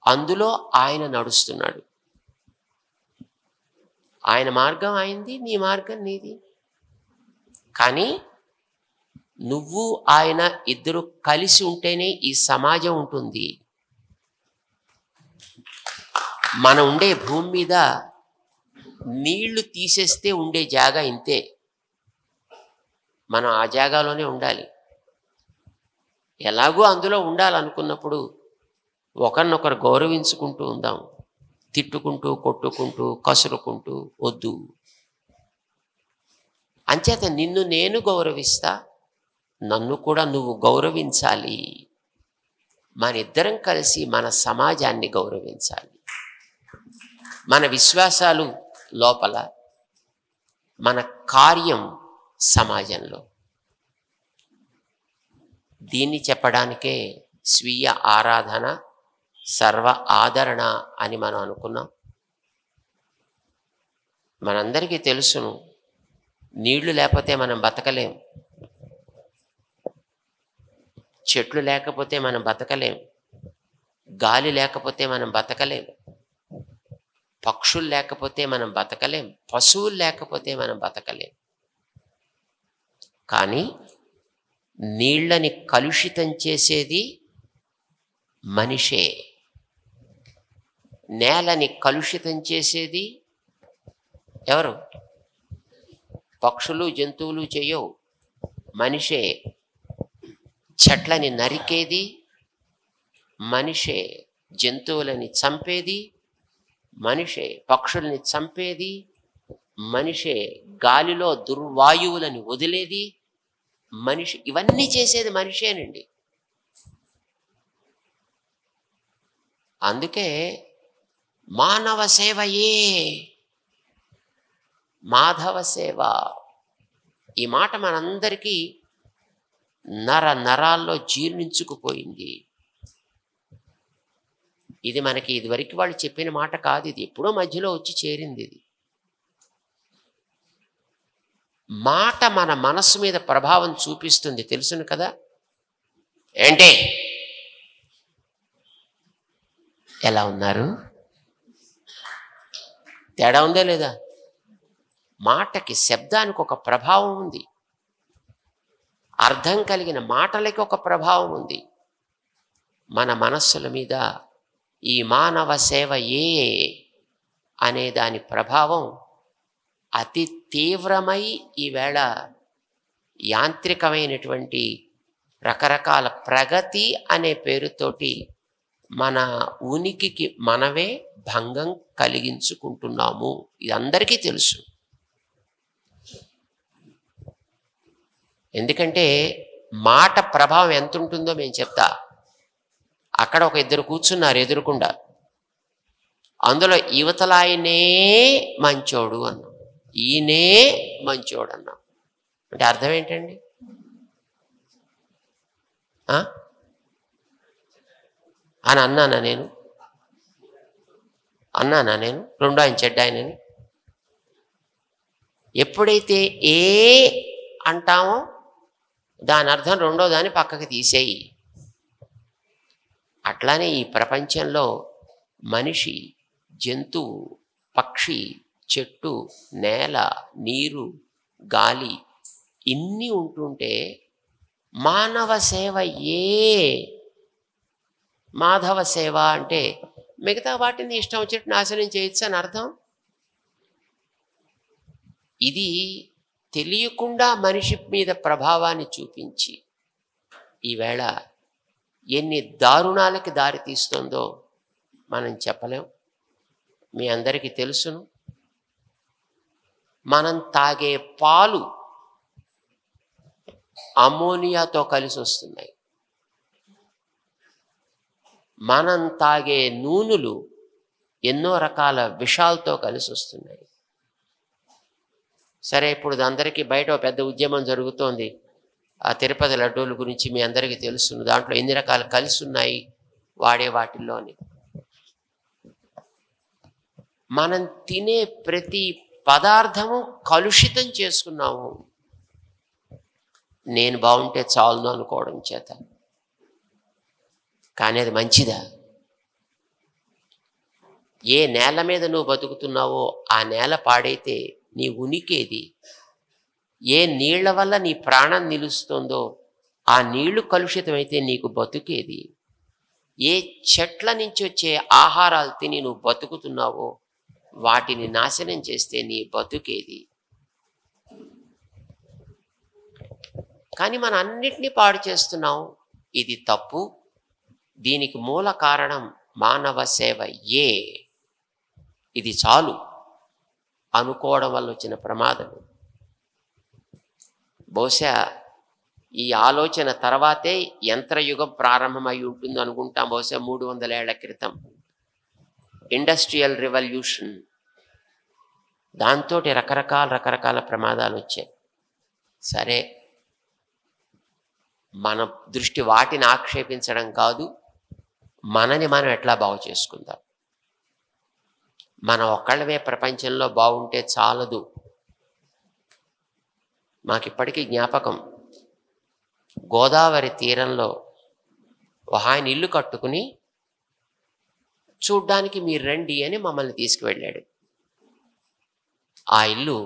అందులో ఆయన నడుస్తున్నాడు. ఆయన మార్గం ఆయనది, నీ మార్గం నీది. కానీ నువ్వు ఆయన ఇద్దరు కలిసి ఉంటేనే ఈ సమాజం ఉంటుంది. మనం ఉండే భూమి మీద నీళ్లు తీసేస్తే ఉండే జాగా ఇంతే. మనం ఆ జాగాలోనే ఉండాలి. ఎలాగో అందులో ఉండాలనుకున్నప్పుడు ఒకరినొకరు గౌరవించుకుంటూ ఉందాం. తిట్టుకుంటూ, కొట్టుకుంటూ, కసురుకుంటూ వద్దు. అంచేత నిన్ను నేను గౌరవిస్తా, నన్ను కూడా నువ్వు గౌరవించాలి. మన ఇద్దరం కలిసి మన సమాజాన్ని గౌరవించాలి. మన విశ్వాసాలు లోపల, మన కార్యం సమాజంలో. దీన్ని చెప్పడానికే స్వీయ ఆరాధన, సర్వ ఆదరణ అని మనం అనుకున్నాం. మనందరికీ తెలుసును, నీళ్లు లేకపోతే మనం బతకలేం, చెట్లు లేకపోతే మనం బతకలేం, గాలి లేకపోతే మనం బతకలేం, పక్షులు లేకపోతే మనం బతకలేం, పశువులు లేకపోతే మనం బతకలేం. కానీ నీళ్ళని కలుషితం చేసేది మనిషే. నేలని కలుషితం చేసేది ఎవరు? పక్షులు, జంతువులు చేయవు, మనిషే. చెట్లని నరికేది మనిషే జంతువులని చంపేది, మనిషే పక్షుల్ని చంపేది, మనిషే గాలిలో దుర్వాయువులని వదిలేది, మనిషి ఇవన్నీ చేసేది మనిషేనండి. అందుకే మానవ సేవయే మాధవ సేవ. ఈ మాట మనందరికీ నరాల్లో జీర్ణించుకుపోయింది. ఇది మనకి ఇదివరకు వాళ్ళు చెప్పిన మాట కాదు, ఇది ఎప్పుడో మధ్యలో వచ్చి చేరింది. ఇది మాట మన మనస్సు మీద ప్రభావం చూపిస్తుంది, తెలుసును కదా. ఏంటి ఎలా ఉన్నారు? తేడా ఉందా లేదా? మాటకి, శబ్దానికి ఒక ప్రభావం ఉంది, అర్థం కలిగిన మాటలకి ఒక ప్రభావం ఉంది. మన మనస్సుల మీద ఈ మానవ సేవ ఏ అనే దాని ప్రభావం అతి తీవ్రమై ఈవేళ యాంత్రికమైనటువంటి రకరకాల ప్రగతి అనే పేరుతోటి మన ఉనికికి మనమే భంగం కలిగించుకుంటున్నాము. ఇది అందరికీ తెలుసు. ఎందుకంటే మాట ప్రభావం ఎంత ఉంటుందో మేము చెప్తా. అక్కడ ఒక ఇద్దరు కూర్చున్నారు ఎదురుకుండా, అందులో యువతలాయనే మంచోడు అన్నాం, ఈయనే మంచోడు అన్నాం. అంటే అర్థం ఏంటండి? అని అన్నానా నేను? రెండో ఆయన చెడ్డ ఆయనని. ఎప్పుడైతే ఏ అంటామో దాని అర్థం రెండో దాన్ని పక్కకి తీసేయి. అట్లానే ఈ ప్రపంచంలో మనిషి, జంతువు, పక్షి, చెట్టు, నేల, నీరు, గాలి ఇన్ని ఉంటుంటే మానవ సేవ ఏ మాధవ సేవ అంటే మిగతా వాటిని ఇష్టం వచ్చినట్టు నాశనం చేయొచ్చు అని అర్థం. ఇది తెలియకుండా మనిషి మీద ప్రభావాన్ని చూపించి ఈవేళ ఎన్ని దారుణాలకి దారి తీస్తుందో మనం చెప్పలేం. మీ అందరికీ తెలుసును. మనం తాగే పాలు అమోనియాతో కలిసి వస్తున్నాయి. మనం తాగే నూనెలు ఎన్నో రకాల విషాలతో కలిసి వస్తున్నాయి. సరే, ఇప్పుడు అందరికీ బయట పెద్ద ఉద్యమం జరుగుతోంది. ఆ తిరుపతి లడ్డూల గురించి మీ అందరికీ తెలుసు. దాంట్లో ఎన్ని రకాలు కలిసి ఉన్నాయి వాడే వాటిల్లోని. మనం తినే ప్రతి పదార్థము కలుషితం చేసుకున్నాము. నేను బాగుంటే చాలును అనుకోవడం చేత. కానీ అది మంచిదా? ఏ నేల మీద నువ్వు బతుకుతున్నావో ఆ నేల పాడైతే నీ ఉనికేది? ఏ నీళ్ల వల్ల నీ ప్రాణం నిలుస్తుందో ఆ నీళ్లు కలుషితమైతే నీకు బతుకేది? ఏ చెట్ల నుంచి వచ్చే ఆహారాలు తిని నువ్వు బతుకుతున్నావో వాటిని నాశనం చేస్తే నీ బతుకేది? కానీ మనం అన్నిటినీ పాడు చేస్తున్నాం. ఇది తప్పు. దీనికి మూల కారణం మానవ సేవ ఏ, ఇది చాలు అనుకోవడం వల్ల వచ్చిన ప్రమాదం. బహుశా ఈ ఆలోచన తర్వాతే యంత్రయుగం ప్రారంభమై ఉంటుంది అనుకుంటాం. బహుశా 300 ఏళ్ల క్రితం ఇండస్ట్రియల్ రెవల్యూషన్, దాంతో రకరకాల ప్రమాదాలు వచ్చాయి. సరే, మన దృష్టి వాటిని ఆక్షేపించడం కాదు, మనని మనం ఎట్లా బాగు చేసుకుందాం. మనం ఒక్కళ్ళమే ప్రపంచంలో బాగుంటే చాలదు. మాకిప్పటికీ జ్ఞాపకం, గోదావరి తీరంలో ఒక ఆయన ఇల్లు కట్టుకుని చూడ్డానికి మీరు రండి అని మమ్మల్ని తీసుకువెళ్ళాడు. ఆ ఇల్లు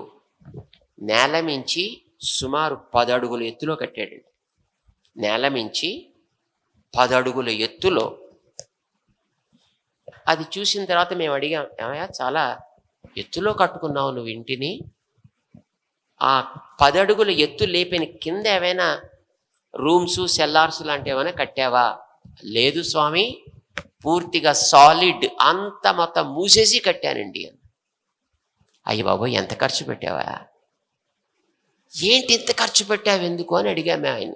నేల మించి సుమారు 10 అడుగుల ఎత్తులో కట్టాడండి. నేల మించి 10 అడుగుల ఎత్తులో. అది చూసిన తర్వాత మేము అడిగాం, ఏమయ్యా చాలా ఎత్తులో కట్టుకున్నావు నువ్వు ఇంటిని, ఆ 10 అడుగుల ఎత్తు లేపిన కింద ఏమైనా రూమ్స్, సెల్లార్స్ లాంటివి ఏమైనా కట్టావా లేదు స్వామి, పూర్తిగా సాలిడ్ అంత మొత్తం మూసేసి కట్టానండి అని. అయ్య బాబోయ్, ఎంత ఖర్చు పెట్టావా? ఏంటి ఇంత ఖర్చు పెట్టావు ఎందుకు అని అడిగామే ఆయన.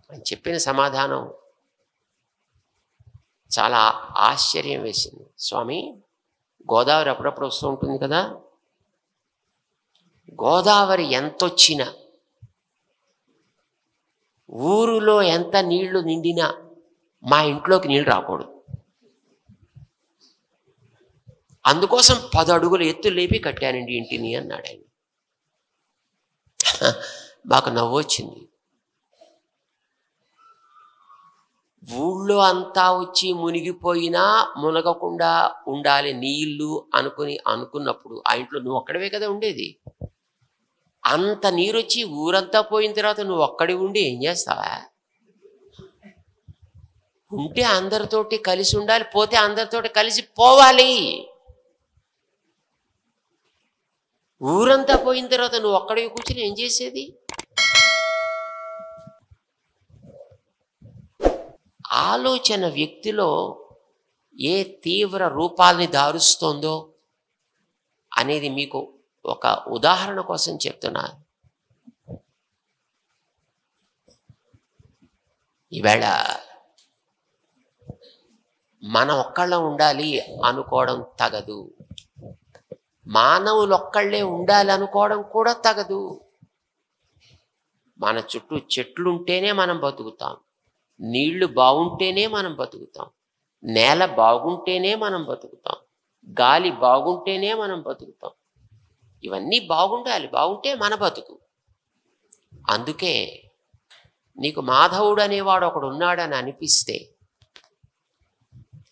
ఆయన చెప్పిన సమాధానం చాలా ఆశ్చర్యం వేసింది. స్వామి, గోదావరి అప్పుడప్పుడు వస్తూ ఉంటుంది కదా, గోదావరి ఎంతొచ్చినా, ఊరిలో ఎంత నీళ్లు నిండినా మా ఇంట్లోకి నీళ్ళు రాకూడదు. అందుకోసం 10 అడుగుల ఎత్తు లేపి కట్టానండి ఇంటిని అన్నాడు ఆయన. మాకు నవ్వొచ్చింది. ఊళ్ళో అంతా వచ్చి మునిగిపోయినా మునగకుండా ఉండాలి నీళ్లు అనుకున్నప్పుడు ఆ ఇంట్లో నువ్వు ఒక్కడవే కదా ఉండేది. అంత నీరు వచ్చి ఊరంతా పోయిన తర్వాత నువ్వు ఒక్కడి ఉండి ఏం చేస్తావా? ఉంటే అందరితోటి కలిసి ఉండాలి, పోతే అందరితోటి కలిసి పోవాలి. ఊరంతా పోయిన తర్వాత నువ్వు ఒక్కడివి కూర్చుని ఏం చేసేది? ఆలోచన వ్యక్తిలో ఏ తీవ్ర రూపాల్ని దారుస్తోందో అనేది మీకు ఒక ఉదాహరణ కోసం చెప్తున్నాను. ఈవేళ మనం ఒక్కళ్ళం ఉండాలి అనుకోవడం తగదు, మానవులు ఒక్కళ్ళే ఉండాలి అనుకోవడం కూడా తగదు. మన చుట్టూ చెట్లుంటేనే మనం బతుకుతాం, నీళ్లు బాగుంటేనే మనం బతుకుతాం, నేల బాగుంటేనే మనం బతుకుతాం, గాలి బాగుంటేనే మనం బతుకుతాం. ఇవన్నీ బాగుండాలి, బాగుంటే మన బతుకు. అందుకే నీకు మాధవుడు అనేవాడు ఒకడు ఉన్నాడని అనిపిస్తే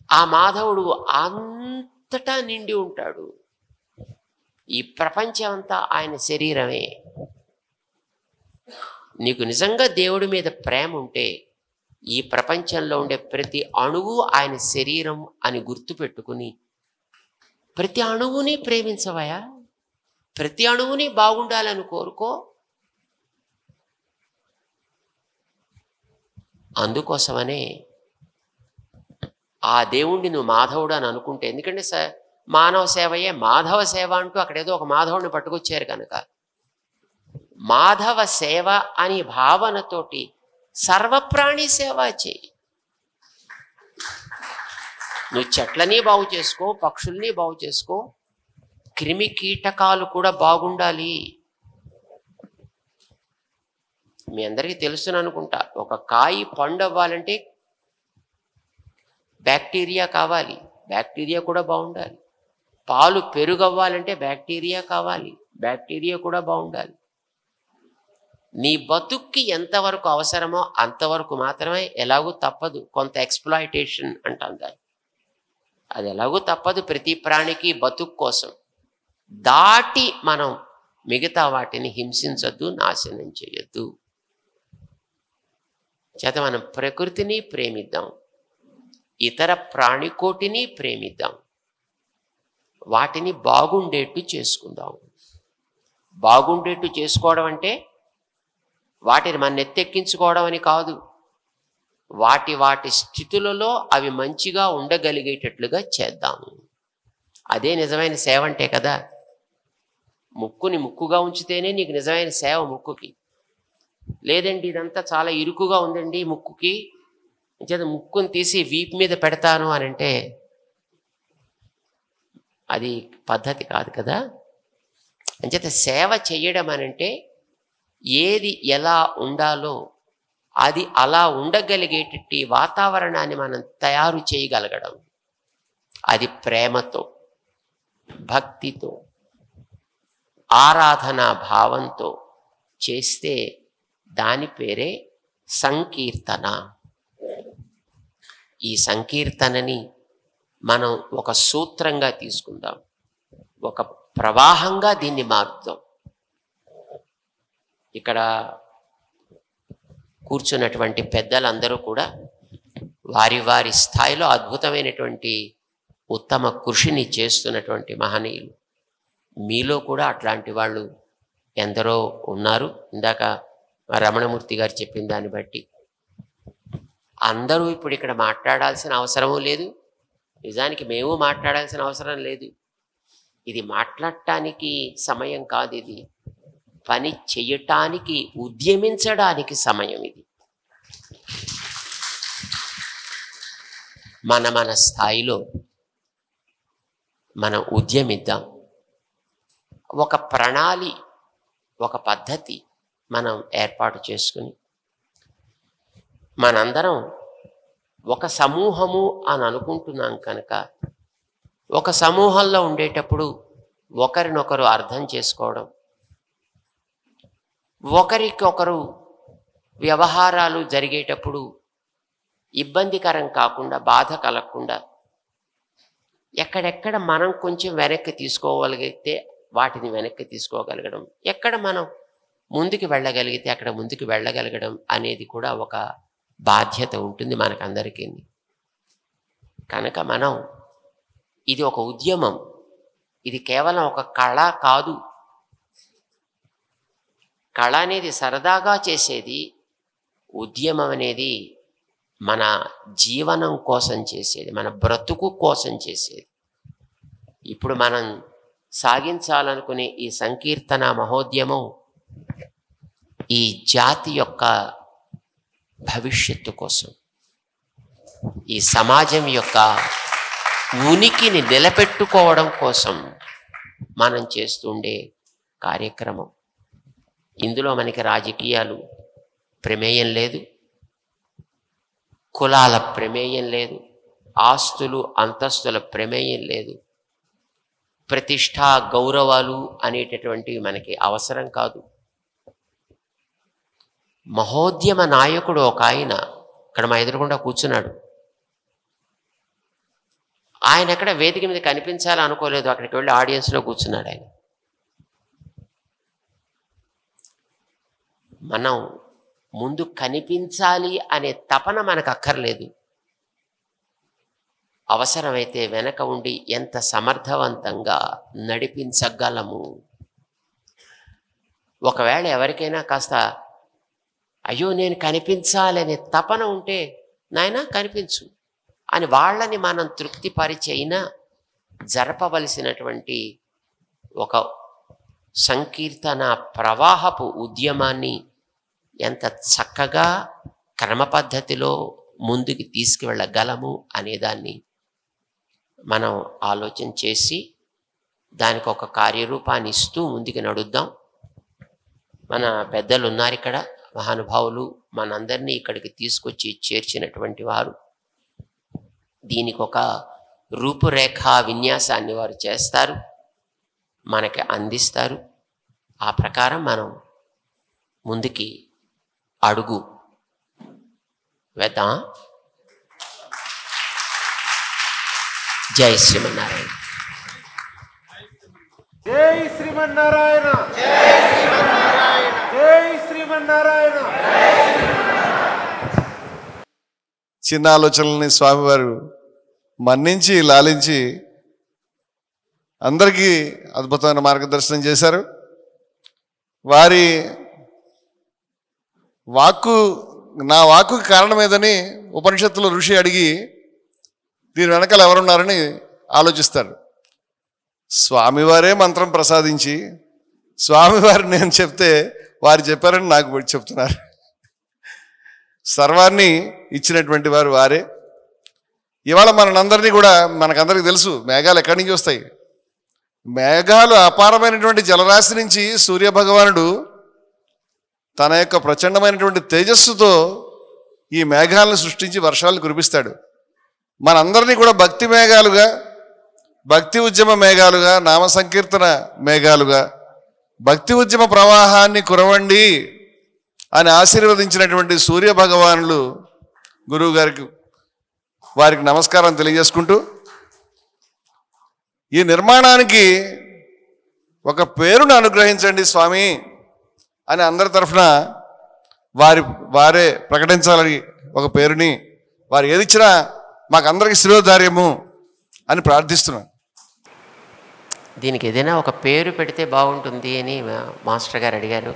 ఆ మాధవుడు అంతటా నిండి ఉంటాడు. ఈ ప్రపంచం అంతా ఆయన శరీరమే. నీకు నిజంగా దేవుడి మీద ప్రేమ ఉంటే ఈ ప్రపంచంలో ఉండే ప్రతి అణువు ఆయన శరీరం అని గుర్తుపెట్టుకుని ప్రతి అణువుని ప్రేమించవయా, ప్రతి అణువుని బాగుండాలని కోరుకో. అందుకోసమనే ఆ దేవుణ్ణి నువ్వు మాధవుడు అని అనుకుంటే, ఎందుకంటే మానవ సేవయే మాధవ సేవ అంటూ అక్కడేదో ఒక మాధవుడిని పట్టుకొచ్చారు కనుక మాధవ సేవ అని భావనతోటి సర్వప్రాణి సేవ చేయి. నువ్వు చెట్లని బాగు చేసుకో, పక్షుల్ని బాగు చేసుకో, క్రిమి కీటకాలు కూడా బాగుండాలి. మీ అందరికీ తెలుసును అనుకుంటా, ఒక కాయి పండు అవ్వాలంటే బ్యాక్టీరియా కావాలి, బ్యాక్టీరియా కూడా బాగుండాలి. పాలు పెరుగు అవ్వాలంటే బ్యాక్టీరియా కావాలి, బ్యాక్టీరియా కూడా బాగుండాలి. నీ బతుక్కి ఎంతవరకు అవసరమో అంతవరకు మాత్రమే, ఎలాగూ తప్పదు. కొంత ఎక్స్ప్లాయిటేషన్ అంటాం దాన్ని, అది ఎలాగూ తప్పదు ప్రతి ప్రాణికి బతుకు కోసం. దాటి మనం మిగతా వాటిని హింసించద్దు, నాశనం చేయొద్దు. చేత మనం ప్రకృతిని ప్రేమిద్దాం, ఇతర ప్రాణికోటిని ప్రేమిద్దాం, వాటిని బాగుండేట్టు చేసుకుందాం. బాగుండేట్టు చేసుకోవడం అంటే వాటిని మన ఎత్తెక్కించుకోవడం అని కాదు, వాటి స్థితులలో అవి మంచిగా ఉండగలిగేటట్లుగా చేద్దాము. అదే నిజమైన సేవ అంటే కదా. ముక్కుని ముక్కుగా ఉంచితేనే నీకు నిజమైన సేవ ముక్కుకి. లేదండి ఇదంతా చాలా ఇరుకుగా ఉందండి ముక్కుకి, అంచేత ముక్కుని తీసి వీపు మీద పెడతాను అని అంటే అది పద్ధతి కాదు కదా. అంచేత సేవ చెయ్యడం అనంటే ఏది ఎలా ఉండాలో అది అలా ఉండగలిగేటట్టు వాతావరణాన్ని మనం తయారు చేయగలగడం. అది ప్రేమతో, భక్తితో, ఆరాధనా భావంతో చేస్తే దాని పేరే సంకీర్తన. ఈ సంకీర్తనని మనం ఒక సూత్రంగా తీసుకుందాం, ఒక ప్రవాహంగా దీన్ని మారుద్దాం. ఇక్కడ కూర్చున్నటువంటి పెద్దలందరూ కూడా వారి వారి స్థాయిలో అద్భుతమైనటువంటి ఉత్తమ కృషిని చేస్తున్నటువంటి మహనీయులు. మీలో కూడా అట్లాంటి వాళ్ళు ఎందరో ఉన్నారు. ఇందాక రమణమూర్తి గారు చెప్పిన దాన్ని బట్టి అందరూ ఇప్పుడు ఇక్కడ మాట్లాడాల్సిన అవసరమూ లేదు, నిజానికి మేము మాట్లాడాల్సిన అవసరం లేదు. ఇది మాట్లాడటానికి సమయం కాదు, ఇది పని చెయ్యటానికి ఉద్యమించడానికి సమయం. ఇది మన స్థాయిలో మనం ఉద్యమిద్దాం. ఒక ప్రణాళి, ఒక పద్ధతి మనం ఏర్పాటు చేసుకుని మనందరం ఒక సమూహము అని అనుకుంటున్నాం కనుక ఒక సమూహంలో ఉండేటప్పుడు ఒకరినొకరు అర్థం చేసుకోవడం, ఒకరికొకరు వ్యవహారాలు జరిగేటప్పుడు ఇబ్బందికరం కాకుండా, బాధ కలగకుండా ఎక్కడెక్కడ మనం కొంచెం వెనక్కి తీసుకోగలిగితే వాటిని వెనక్కి తీసుకోగలగడం, ఎక్కడ మనం ముందుకు వెళ్ళగలిగితే అక్కడ ముందుకు వెళ్ళగలగడం అనేది కూడా ఒక బాధ్యత ఉంటుంది మనకందరికీ. కనుక మనం ఇది ఒక ఉద్యమం, ఇది కేవలం ఒక కళ కాదు. కళ అనేది సరదాగా చేసేది, ఉద్యమం అనేది మన జీవనం కోసం చేసేది, మన బ్రతుకు కోసం చేసేది. ఇప్పుడు మనం సాగించాలనుకునే ఈ సంకీర్తన మహోద్యమం ఈ జాతి యొక్క భవిష్యత్తు కోసం, ఈ సమాజం యొక్క ఉనికిని నిలబెట్టుకోవడం కోసం మనం చేస్తుండే కార్యక్రమం. ఇందులో మనకి రాజకీయాలు ప్రమేయం లేదు, కులాల ప్రమేయం లేదు, ఆస్తులు అంతస్తుల ప్రమేయం లేదు, ప్రతిష్ట గౌరవాలు అనేటటువంటివి మనకి అవసరం కాదు. మహోద్యమ నాయకుడు ఒక ఆయన ఇక్కడ మా ఎదురుగుండా కూర్చున్నాడు. ఆయన ఎక్కడ వేదిక మీద కనిపించాలని అనుకోలేదు, అక్కడికి వెళ్ళి ఆడియన్స్లో కూర్చున్నాడు ఆయన. మనం ముందు కనిపించాలి అనే తపన మనకు అక్కర్లేదు. అవసరమైతే వెనక ఉండి ఎంత సమర్థవంతంగా నడిపించగలము. ఒకవేళ ఎవరికైనా కాస్త అయ్యో నేను కనిపించాలనే తపన ఉంటే నాయనా కనిపించు అని వాళ్ళని మనం తృప్తిపరిచైనా జరపవలసినటువంటి ఒక సంకీర్తన ప్రవాహపు ఉద్యమాన్ని ఎంత చక్కగా క్రమ పద్ధతిలో ముందుకు తీసుకువెళ్ళగలము అనేదాన్ని మనం ఆలోచన చేసి దానికి ఒక కార్యరూపాన్ని ఇస్తూ ముందుకు నడుద్దాం. మన పెద్దలు ఉన్నారు ఇక్కడ, మహానుభావులు మనందరినీ ఇక్కడికి తీసుకొచ్చి చేర్చినటువంటి వారు. దీనికి ఒక రూపురేఖ విన్యాసాన్ని వారు చేస్తారు, మనకి అందిస్తారు. ఆ ప్రకారం మనం ముందుకి అడుగు వేద్దాం. జై శ్రీమన్నారాయణ. జై శ్రీమన్నారాయణ. జై శ్రీమన్నారాయణ. చిన్న ఆలోచనల్ని స్వామివారు మన్నించి లాలించి అందరికీ అద్భుతమైన మార్గదర్శనం చేశారు. వారి వాక్కు, నా వాక్కుకి కారణమేదని ఉపనిషత్తులో ఋషి అడిగి దీని వెనకాల ఎవరున్నారని ఆలోచిస్తారు. స్వామివారే మంత్రం ప్రసాదించి స్వామివారు నేను చెప్తే వారు చెప్పారని నాకు చెప్తున్నారు. సర్వాన్ని ఇచ్చినటువంటి వారు వారే. ఇవాళ మనందరినీ కూడా మనకందరికీ తెలుసు మేఘాలు ఎక్కడి నుంచి వస్తాయి. మేఘాలు అపారమైనటువంటి జలరాశి నుంచి సూర్యభగవానుడు తన యొక్క ప్రచండమైనటువంటి తేజస్సుతో ఈ మేఘాలను సృష్టించి వర్షాలను కురిపిస్తాడు. మనందరినీ కూడా భక్తి మేఘాలుగా, భక్తి ఉద్యమ మేఘాలుగా, నామ సంకీర్తన మేఘాలుగా, భక్తి ఉద్యమ ప్రవాహాన్ని కురవండి అని ఆశీర్వదించినటువంటి సూర్యభగవానులు గురువు గారికి వారికి నమస్కారం తెలియజేసుకుంటూ ఈ నిర్మాణానికి ఒక పేరును అనుగ్రహించండి స్వామి అని అందరి తరఫున వారే ప్రకటించాలని ఒక పేరుని వారు ఏదిచ్చినా మాకందరికి శ్రేయోదార్యము అని ప్రార్థిస్తున్నాను. దీనికి ఏదైనా ఒక పేరు పెడితే బాగుంటుంది అని మాస్టర్ గారు అడిగారు.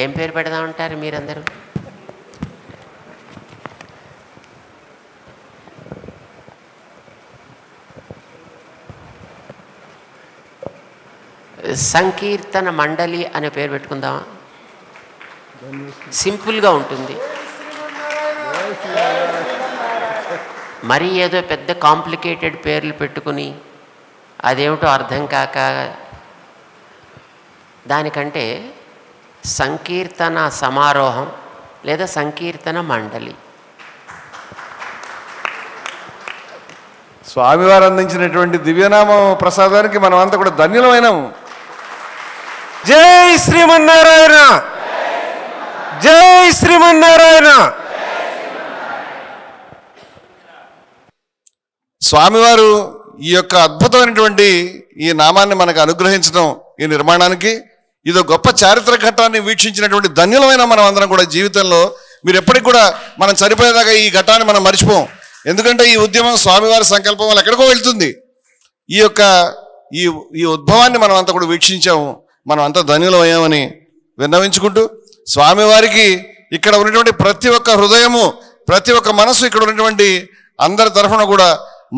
ఏం పేరు పెడదామంటారు మీరందరూ? సంకీర్తన మండలి అనే పేరు పెట్టుకుందామా? సింపుల్గా ఉంటుంది. మరీ ఏదో పెద్ద కాంప్లికేటెడ్ పేర్లు పెట్టుకుని అదేమిటో అర్థం కాక, దానికంటే సంకీర్తన సమారోహం లేదా సంకీర్తన మండలి. స్వామివారు అందించినటువంటి దివ్యనామ ప్రసాదానికి మనం అంతా కూడా ధన్యులమైనాము. జై శ్రీమన్నారాయణ, జై శ్రీమన్నారాయణ. స్వామివారు ఈ యొక్క అద్భుతమైనటువంటి ఈ నామాన్ని మనకు అనుగ్రహించడం, ఈ నిర్మాణానికి ఇదో గొప్ప చారిత్రక ఘట్టాన్ని వీక్షించినటువంటి ధన్యులమైన మనం అందరం కూడా జీవితంలో. మీరు ఎప్పటికి కూడా మనం చనిపోయేదాకా ఈ ఘట్టాన్ని మనం మర్చిపోం. ఎందుకంటే ఈ ఉద్యమం స్వామివారి సంకల్పం వల్ల ఎక్కడికో వెళ్తుంది. ఈ యొక్క ఈ ఉద్భవాన్ని మనం అంతా కూడా వీక్షించాము. మనం అంతా ధన్యులమయ్యామని విన్నవించుకుంటూ, స్వామివారికి ఇక్కడ ఉన్నటువంటి ప్రతి ఒక్క హృదయము, ప్రతి ఒక్క మనసు, ఇక్కడ ఉన్నటువంటి అందరి తరఫున కూడా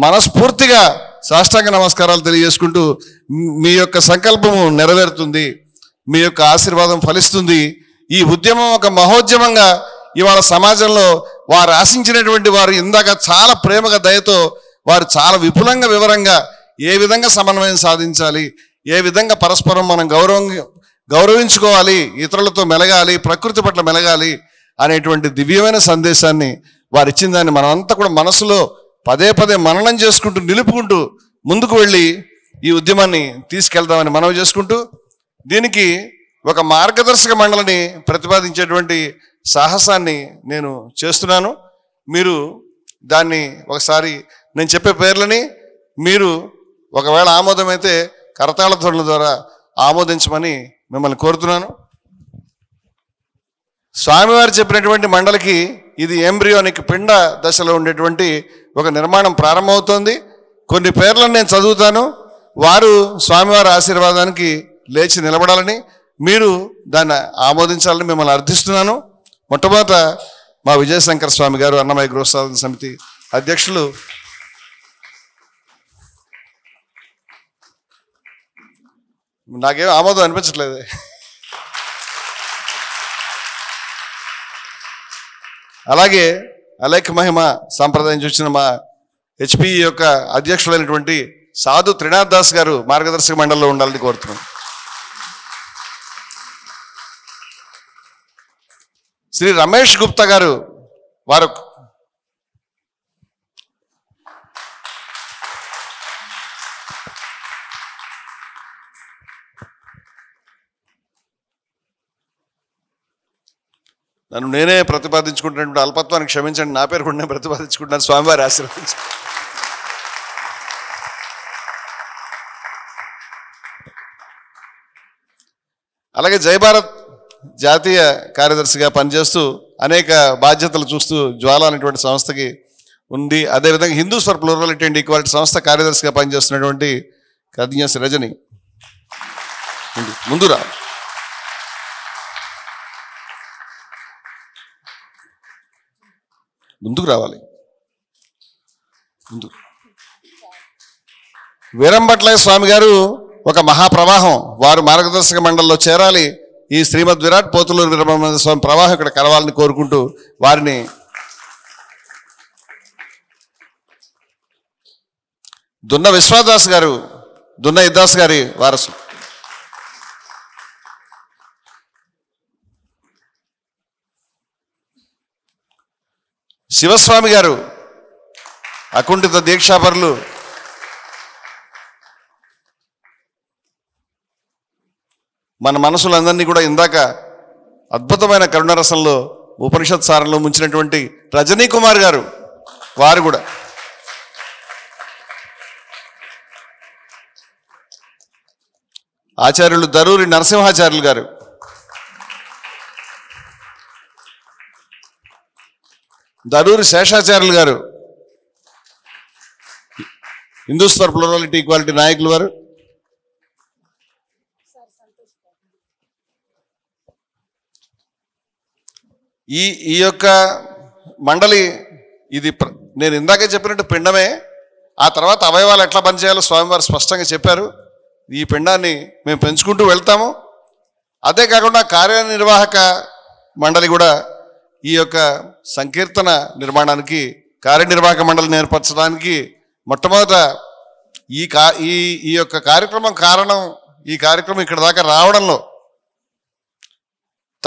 మనస్ఫూర్తిగా సాష్టాంగ నమస్కారాలు తెలియజేసుకుంటూ, మీ యొక్క సంకల్పము నెరవేరుతుంది, మీ యొక్క ఆశీర్వాదం ఫలిస్తుంది. ఈ ఉద్యమం ఒక మహోద్యమంగా ఇవాళ సమాజంలో వారు ఆశించినటువంటి వారు ఇందాక చాలా ప్రేమగా దయతో వారు చాలా విపులంగా వివరంగా ఏ విధంగా సమన్వయం సాధించాలి, ఏ విధంగా పరస్పరం మనం గౌరవించుకోవాలి, ఇతరులతో మెలగాలి, ప్రకృతి పట్ల మెలగాలి అనేటువంటి దివ్యమైన సందేశాన్ని వారు ఇచ్చిన దాన్ని మనం అంతా కూడా మనసులో పదే పదే మననం చేసుకుంటూ నిలుపుకుంటూ ముందుకు వెళ్ళి ఈ ఉద్యమాన్ని తీసుకెళ్దామని మనవి చేసుకుంటూ, దీనికి ఒక మార్గదర్శక మండలిని ప్రతిపాదించేటువంటి సాహసాన్ని నేను చేస్తున్నాను. మీరు దాన్ని ఒకసారి నేను చెప్పే పేర్లని మీరు ఒకవేళ ఆమోదమైతే కరతాళ ధ్వనుల ద్వారా ఆమోదించమని మిమ్మల్ని కోరుతున్నాను. స్వామివారు చెప్పినటువంటి మండలికి ఇది ఎంబ్రియోనిక్ పిండ దశలో ఉండేటువంటి ఒక నిర్మాణం ప్రారంభమవుతోంది. కొన్ని పేర్లను నేను చదువుతాను, వారు స్వామివారి ఆశీర్వాదానికి లేచి నిలబడాలని, మీరు దాన్ని ఆమోదించాలని మిమ్మల్ని అర్థిస్తున్నాను. మొట్టమొదట మా విజయశంకర స్వామి గారు, అన్నమయ్య గృహసాధన సమితి అధ్యక్షులు, నాకేం ఆమోదం అనిపించట్లేదు. అలాగే అలేఖ మహిమ సాంప్రదాయం చూసిన మా హెచ్పి యొక్క అధ్యక్షులైనటువంటి సాధు త్రినాథ్ దాస్ గారు మార్గదర్శక మండలిలో ఉండాలని కోరుతున్నాను. శ్రీ రమేష్ గుప్తా గారు, వారు నన్ను నేనే ప్రతిపాదించుకుంటున్నటువంటి అల్పత్వానికి క్షమించండి, నా పేరు కూడా నేను ప్రతిపాదించుకుంటున్నాను. స్వామివారి ఆశీర్వదించి. అలాగే జయభారత్ జాతీయ కార్యదర్శిగా పనిచేస్తూ అనేక బాధ్యతలు చూస్తూ జ్వాల అనేటువంటి సంస్థకి ఉంది. అదేవిధంగా Hindus for plurality and equality సంస్థ కార్యదర్శిగా పనిచేస్తున్నటువంటి కన్యాసి రజని ముందురా. ముందుకు రావాలి. ముందు వీరంభట్లయ్య స్వామి గారు ఒక మహాప్రవాహం, వారు మార్గదర్శక మండలిలో చేరాలి. ఈ శ్రీమద్ విరాట్ పోతులూరు వీరబ్రహ్మేంద్ర స్వామి ప్రవాహం ఇక్కడ కలవాలని కోరుకుంటూ వారిని దున్న విశ్వాదాస్ గారు, దున్న ఇద్దాస్ గారి వారసు. శివస్వామి గారు అకుంఠిత దీక్షాపరులు. మన మనసులందరినీ కూడా ఇందాక అద్భుతమైన కరుణరసంలో ఉపనిషత్ సారంలో ముంచినటువంటి రజనీ కుమార్ గారు, వారు కూడా. ఆచార్యులు దరూరి నరసింహాచార్యులు గారు, దరూరి శేషాచార్యులు గారు, హిందూస్ ఫర్ ప్లూరాలిటీ ఈక్వాలిటీ నాయకులు వారు. ఈ యొక్క మండలి ఇది నేను ఇందాకే చెప్పినట్టు పిండమే. ఆ తర్వాత అవయవాలు ఎట్లా పనిచేయాలో స్వామివారు స్పష్టంగా చెప్పారు. ఈ పిండాన్ని మేము పెంచుకుంటూ వెళ్తాము. అదే కాకుండా కార్యనిర్వాహక మండలి కూడా ఈ యొక్క సంకీర్తన నిర్మాణానికి కార్యనిర్వాహక మండలిని ఏర్పరచడానికి మొట్టమొదట ఈ యొక్క కార్యక్రమం కారణం, ఈ కార్యక్రమం ఇక్కడ దాకా రావడంలో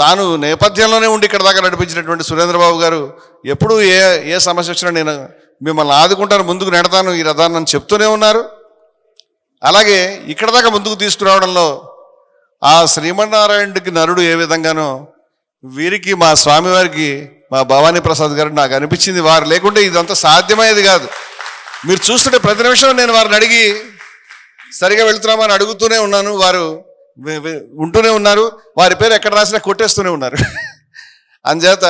తాను నేపథ్యంలోనే ఉండి ఇక్కడ దాకా నడిపించినటువంటి సురేంద్రబాబు గారు ఎప్పుడూ ఏ సమస్య వచ్చినా నేను మిమ్మల్ని ఆదుకుంటాను, ముందుకు నెడతాను ఈ రథాన్ని అని చెప్తూనే ఉన్నారు. అలాగే ఇక్కడ దాకా ముందుకు తీసుకురావడంలో ఆ శ్రీమన్నారాయణుడికి నరుడు ఏ విధంగానో వీరికి మా స్వామివారికి మా భవానీ ప్రసాద్ గారు నాకు అనిపించింది, వారు లేకుంటే ఇదంతా సాధ్యమయ్యేది కాదు. మీరు చూస్తుంటే ప్రతి నిమిషం నేను వారిని అడిగి సరిగా వెళ్తున్నామని అడుగుతూనే ఉన్నాను, వారు ఉంటూనే ఉన్నారు. వారి పేరు ఎక్కడ రాసినా కొట్టేస్తూనే ఉన్నారు. అందుచేత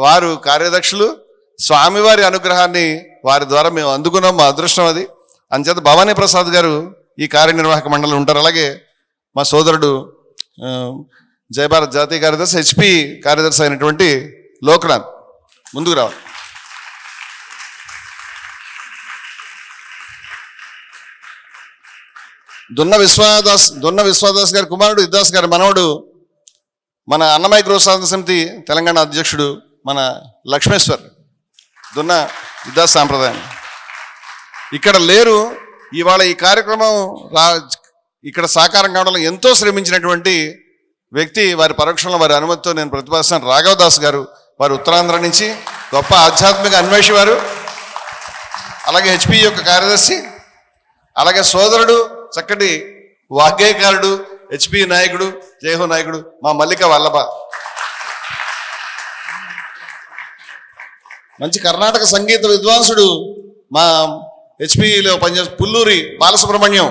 వారు కార్యదక్షులు. స్వామివారి అనుగ్రహాన్ని వారి ద్వారా మేము అందుకున్నాం, మా అదృష్టం అది. అందుచేత భవానీ ప్రసాద్ గారు ఈ కార్యనిర్వాహక మండలి ఉంటారు. అలాగే మా సోదరుడు జయభారత్ జాతీయ కార్యదర్శి, హెచ్పి కార్యదర్శి అయినటువంటి లోక్నాథ్ ముందుకు రావాలి. దున్న విశ్వాదాస్ గారి కుమారుడు ఇద్దాస్ గారి మనవడు, మన అన్నమయ్య గృహ సాధన సమితి తెలంగాణ అధ్యక్షుడు మన లక్ష్మేశ్వర్ దున్న ఇద్దాస్ సాంప్రదాయం ఇక్కడ లేరు. ఇవాళ ఈ కార్యక్రమం ఇక్కడ సాకారం కావడంలో ఎంతో శ్రమించినటువంటి వ్యక్తి, వారి పరోక్షంలో వారి అనుమతితో నేను ప్రతిపాదిస్తాను, రాఘవ దాస్ గారు. వారు ఉత్తరాంధ్ర నుంచి గొప్ప ఆధ్యాత్మిక అన్వేషి వారు. అలాగే హెచ్పి యొక్క కార్యదర్శి, అలాగే సోదరుడు చక్కటి వాగ్గేయకారుడు, హెచ్పి నాయకుడు, జయహో నాయకుడు మా మల్లిక వల్లభ. మంచి కర్ణాటక సంగీత విద్వాంసుడు మా హెచ్పిలో పనిచేసే పుల్లూరి బాలసుబ్రహ్మణ్యం.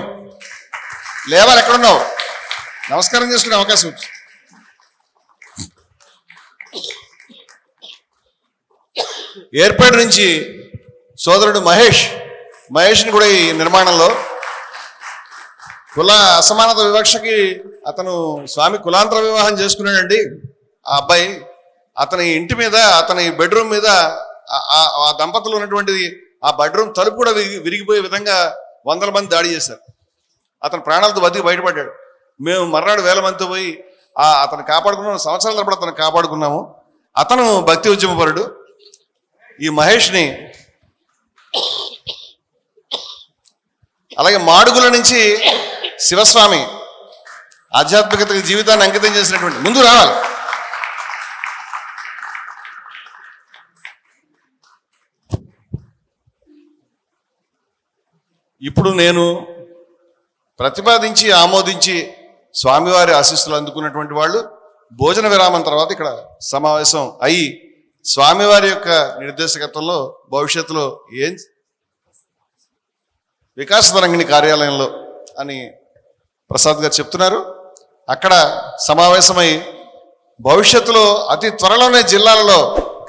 లేవాలి, ఎక్కడున్నావు? నమస్కారం చేసుకునే అవకాశం వచ్చింది. ఏర్పేట నుంచి సోదరుడు మహేష్ని కూడా ఈ నిర్మాణంలో కుల అసమానత వివక్షకి అతను స్వామి కులాంతర వివాహం చేసుకున్నాడండి. ఆ అబ్బాయి అతని ఇంటి మీద, అతని బెడ్రూమ్ మీద ఆ దంపతులు ఉన్నటువంటి ఆ బెడ్రూమ్ తలుపు కూడా విరిగిపోయే విధంగా 100 మంది దాడి చేశారు. అతను ప్రాణాలతో బతికి బయటపడ్డాడు. మేము మర్నాడు 1000 మందితో పోయి అతను కాపాడుకున్నాము. సంవత్సరాల తరబడి అతను కాపాడుకున్నాము. అతను భక్తి ఉద్యమపరుడు. ఈ మహేష్ని అలాగే మాడుగుల నుంచి శివస్వామి ఆధ్యాత్మికత జీవితాన్ని అంకితం చేసినటువంటి, ముందు రావాలి. ఇప్పుడు నేను ప్రతిపాదించి ఆమోదించి స్వామివారి ఆశీస్సులు అందుకున్నటువంటి వాళ్ళు భోజన విరామం తర్వాత ఇక్కడ సమావేశం అయ్యి స్వామివారి యొక్క నిర్దేశకత్వంలో భవిష్యత్తులో ఏం వికాస తరంగిణి కార్యాలయంలో అని ప్రసాద్ గారు చెప్తున్నారు. అక్కడ సమావేశమై భవిష్యత్తులో అతి త్వరలోనే జిల్లాలలో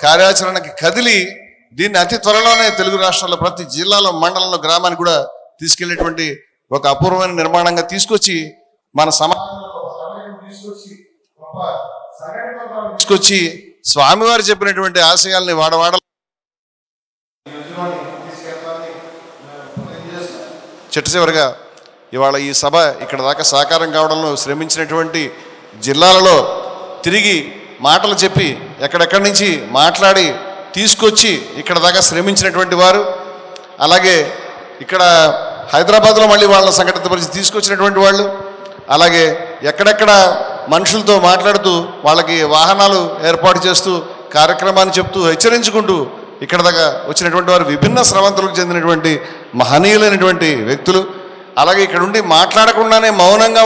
కార్యాచరణకి కదిలి దీన్ని అతి త్వరలోనే తెలుగు రాష్ట్రాల్లో ప్రతి జిల్లాలో, మండలంలో, గ్రామానికి కూడా తీసుకెళ్లేటువంటి ఒక అపూర్వమైన నిర్మాణంగా తీసుకొచ్చి మన తీసుకొచ్చి స్వామివారు చెప్పినటువంటి ఆశయాల్ని వాడవాడ చివరిగా ఇవాళ ఈ సభ ఇక్కడ దాకా సాకారం కావడంలో శ్రమించినటువంటి జిల్లాలలో తిరిగి మాటలు చెప్పి ఎక్కడెక్కడి నుంచి మాట్లాడి తీసుకొచ్చి ఇక్కడ దాకా శ్రమించినటువంటి వారు, అలాగే ఇక్కడ హైదరాబాద్లో మళ్ళీ వాళ్ళ సంఘటితపరిచి తీసుకొచ్చినటువంటి వాళ్ళు, అలాగే ఎక్కడెక్కడ మనుషులతో మాట్లాడుతూ వాళ్ళకి వాహనాలు ఏర్పాటు చేస్తూ కార్యక్రమాన్ని చెప్తూ హెచ్చరించుకుంటూ ఇక్కడ దాకా వచ్చినటువంటి వారు విభిన్న స్రవంతులకు చెందినటువంటి మహనీయులైనటువంటి వ్యక్తులు. అలాగే ఇక్కడ ఉండి మాట్లాడకుండానే మౌనంగా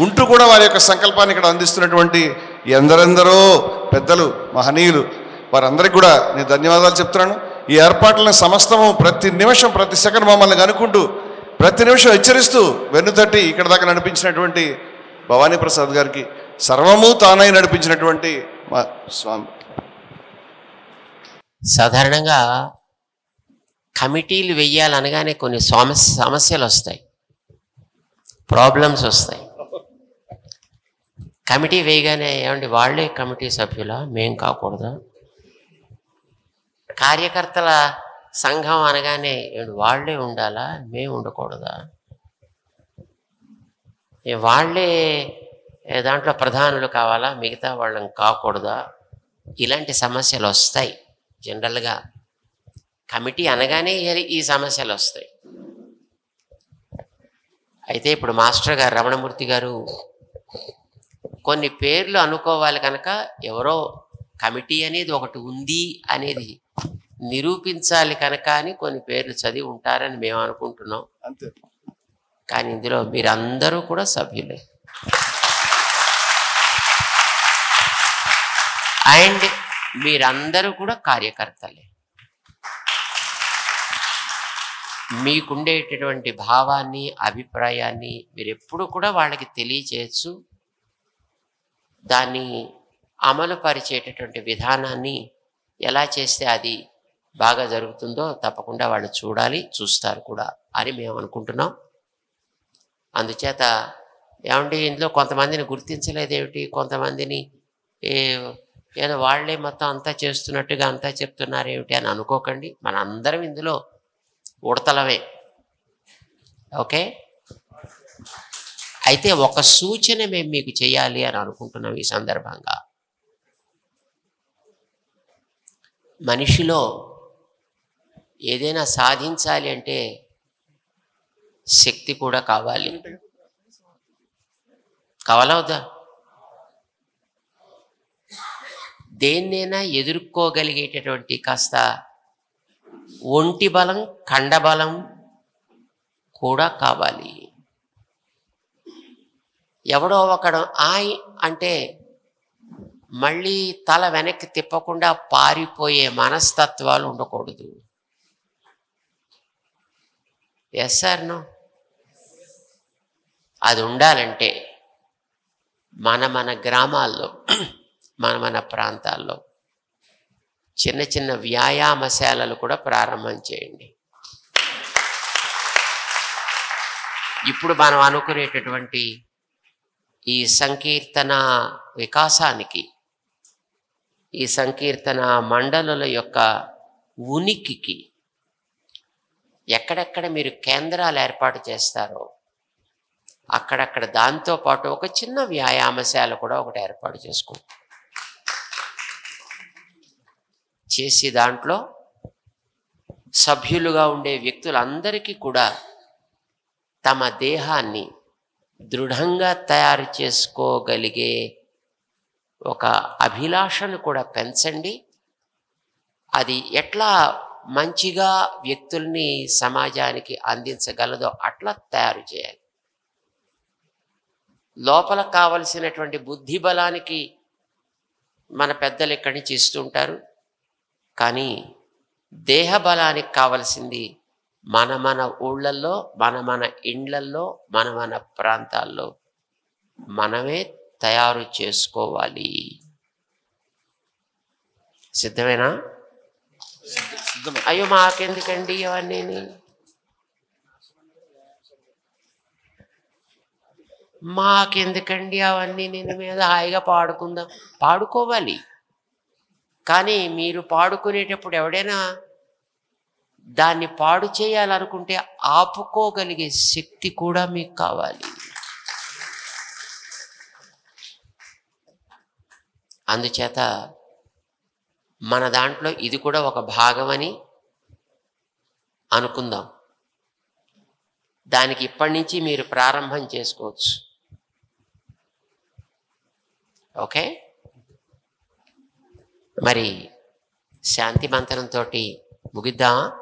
ఉంటూ కూడా వారి యొక్క సంకల్పాన్ని ఇక్కడ అందిస్తున్నటువంటి ఎందరెందరో పెద్దలు, మహనీయులు, వారందరికీ కూడా నేను ధన్యవాదాలు చెప్తున్నాను. ఈ ఏర్పాట్లను సమస్తము ప్రతి నిమిషం, ప్రతి సెకండ్ మమ్మల్ని కనుక్కుంటూ ప్రతి నిమిషం హెచ్చరిస్తూ వెన్నుతట్టి ఇక్కడ దాకా నడిపించినటువంటి భవానీ ప్రసాద్ గారికి, సర్వము తానై నడిపించినటువంటి మా స్వామి. సాధారణంగా కమిటీలు వెయ్యాలనగానే కొన్ని సమస్యలు వస్తాయి, ప్రాబ్లమ్స్ వస్తాయి. కమిటీ వేయగానే ఏమండి వాళ్ళే కమిటీ సభ్యులా, మేం కాకూడదా? కార్యకర్తల సంఘం అనగానే వాళ్ళే ఉండాలా, మేము ఉండకూడదా? వాళ్ళే దాంట్లో ప్రధానులు కావాలా, మిగతా వాళ్ళని కాకూడదా, ఇలాంటి సమస్యలు వస్తాయి. జనరల్గా కమిటీ అనగానే ఈ సమస్యలు వస్తాయి. అయితే ఇప్పుడు మాస్టర్ గారు రమణమూర్తి గారు కొన్ని పేర్లు అనుకోవాలి కనుక ఎవరో కమిటీ అనేది ఒకటి ఉంది అనేది నిరూపించాలి కనుక అని కొన్ని పేర్లు చదివి ఉంటారని మేము అనుకుంటున్నాం. అంతే. కానీ ఇందులో మీరందరూ కూడా సభ్యులే. అండ్ మీరందరూ కూడా కార్యకర్తలే. మీకుండేటటువంటి భావాన్ని, అభిప్రాయాన్ని మీరు ఎప్పుడు కూడా వాళ్ళకి తెలియచేయచ్చు. దాన్ని అమలు పరిచేటటువంటి విధానాన్ని ఎలా చేస్తే అది బాగా జరుగుతుందో తప్పకుండా వాళ్ళు చూడాలి, చూస్తారు కూడా అని మేము అనుకుంటున్నాం. అందుచేత ఏమంటే ఇందులో కొంతమందిని గుర్తించలేదేమిటి, కొంతమందిని ఏదో వాళ్లే మొత్తం అంతా చేస్తున్నట్టుగా అంతా చెప్తున్నారేమిటి అని అనుకోకండి. మనందరం ఇందులో ఉడతలమే. ఓకే. అయితే ఒక సూచన మేము మీకు చేయాలి అని అనుకుంటున్నాం ఈ సందర్భంగా. మనిషిలో ఏదైనా సాధించాలి అంటే శక్తి కూడా కావాలి. కావాలా వద్దా? దేన్నైనా ఎదుర్కోగలిగేటటువంటి కాస్త ఒంటి బలం, కండబలం కూడా కావాలి. ఎవడో ఒకడు ఆయ్ అంటే మళ్ళీ తల వెనక్కి తిప్పకుండా పారిపోయే మనస్తత్వాలు ఉండకూడదు. Yes sir no? అది ఉండాలంటే మన గ్రామాల్లో, మన ప్రాంతాల్లో చిన్న చిన్న వ్యాయామశాలలు కూడా ప్రారంభం చేయండి. ఇప్పుడు మనం అనుకునేటటువంటి ఈ సంకీర్తన వికాసానికి, ఈ సంకీర్తన మండలుల యొక్క ఉనికికి ఎక్కడెక్కడ మీరు కేంద్రాలు ఏర్పాటు చేస్తారో అక్కడక్కడ దాంతోపాటు ఒక చిన్న వ్యాయామశాల కూడా ఒకటి ఏర్పాటు చేసుకోండి. చేసి దాంట్లో సభ్యులుగా ఉండే వ్యక్తులందరికీ కూడా తమ దేహాన్ని దృఢంగా తయారు చేసుకోగలిగే ఒక అభిలాషను కూడా పెంచండి. అది ఎట్లా మంచిగా వ్యక్తుల్ని సమాజానికి అందించగలదో అట్లా తయారు చేయాలి. లోపల కావలసినటువంటి బుద్ధి బలానికి మన పెద్దలు ఇక్కడి నుంచి ఇస్తుంటారు. కానీ దేహ బలానికి కావలసింది మన ఊళ్ళల్లో, మన ఇండ్లల్లో, మన ప్రాంతాల్లో మనమే తయారు చేసుకోవాలి. సిద్ధమేనా? అయ్యో మాకెందుకండి అవన్నీ, మాకెందుకండి అవన్నీ, నేను మీద హాయిగా పాడుకుందాం. పాడుకోవాలి. కానీ మీరు పాడుకునేటప్పుడు ఎవడైనా దాన్ని పాడు చేయాలనుకుంటే ఆపుకోగలిగే శక్తి కూడా మీకు కావాలి. అందుచేత మన దాంట్లో ఇది కూడా ఒక భాగమని అనుకుందాం. దానికి ఇప్పటి నుంచి మీరు ప్రారంభం చేసుకోవచ్చు. ఓకే. మరి శాంతి మంత్రంతో ముగిద్దామా?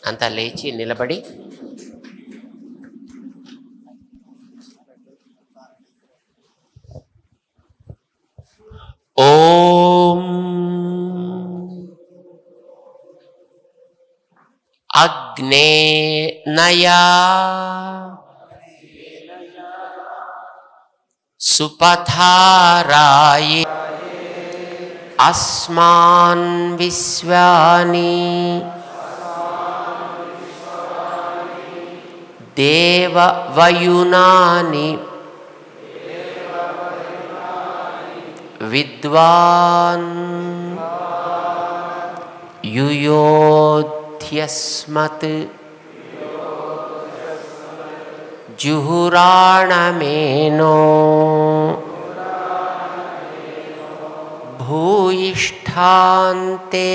అంతా లేచి నిలబడి ఓం అగ్నేనయా సుపథారాయే అస్మాన్ విశ్వాని దేవవయునాని విద్వాన్ యుయోధ్యస్మత్ जुहुराणमेनो भूयिष्ठान्ते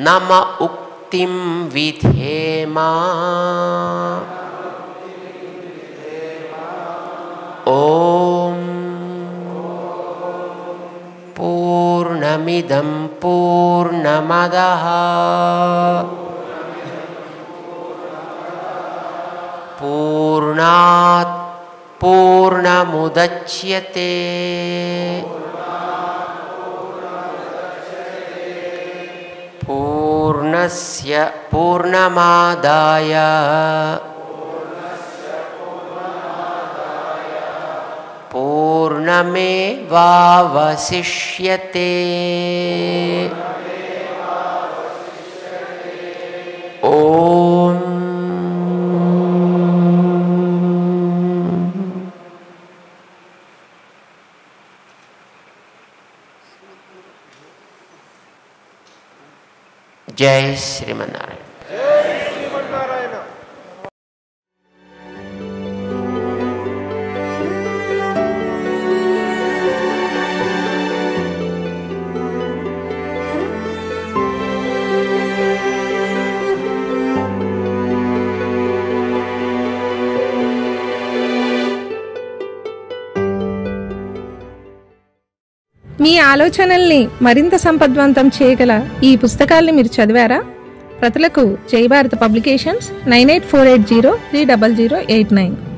नम उक्तिं विधेमा ओम पूर्णमिदं पूर्णमदः पूर्णात् पूर्णमुदच्यते पूर्णस्य पूर्णमादाय पूर्णमेवावशिष्यते। ओम जय श्रीमन्नारायण। మీ ఆలోచనల్ని మరింత సంపద్వంతం చేయగల ఈ పుస్తకాల్ని మీరు చదివారా? ప్రతులకు జై భారత పబ్లికేషన్స్ 9848030089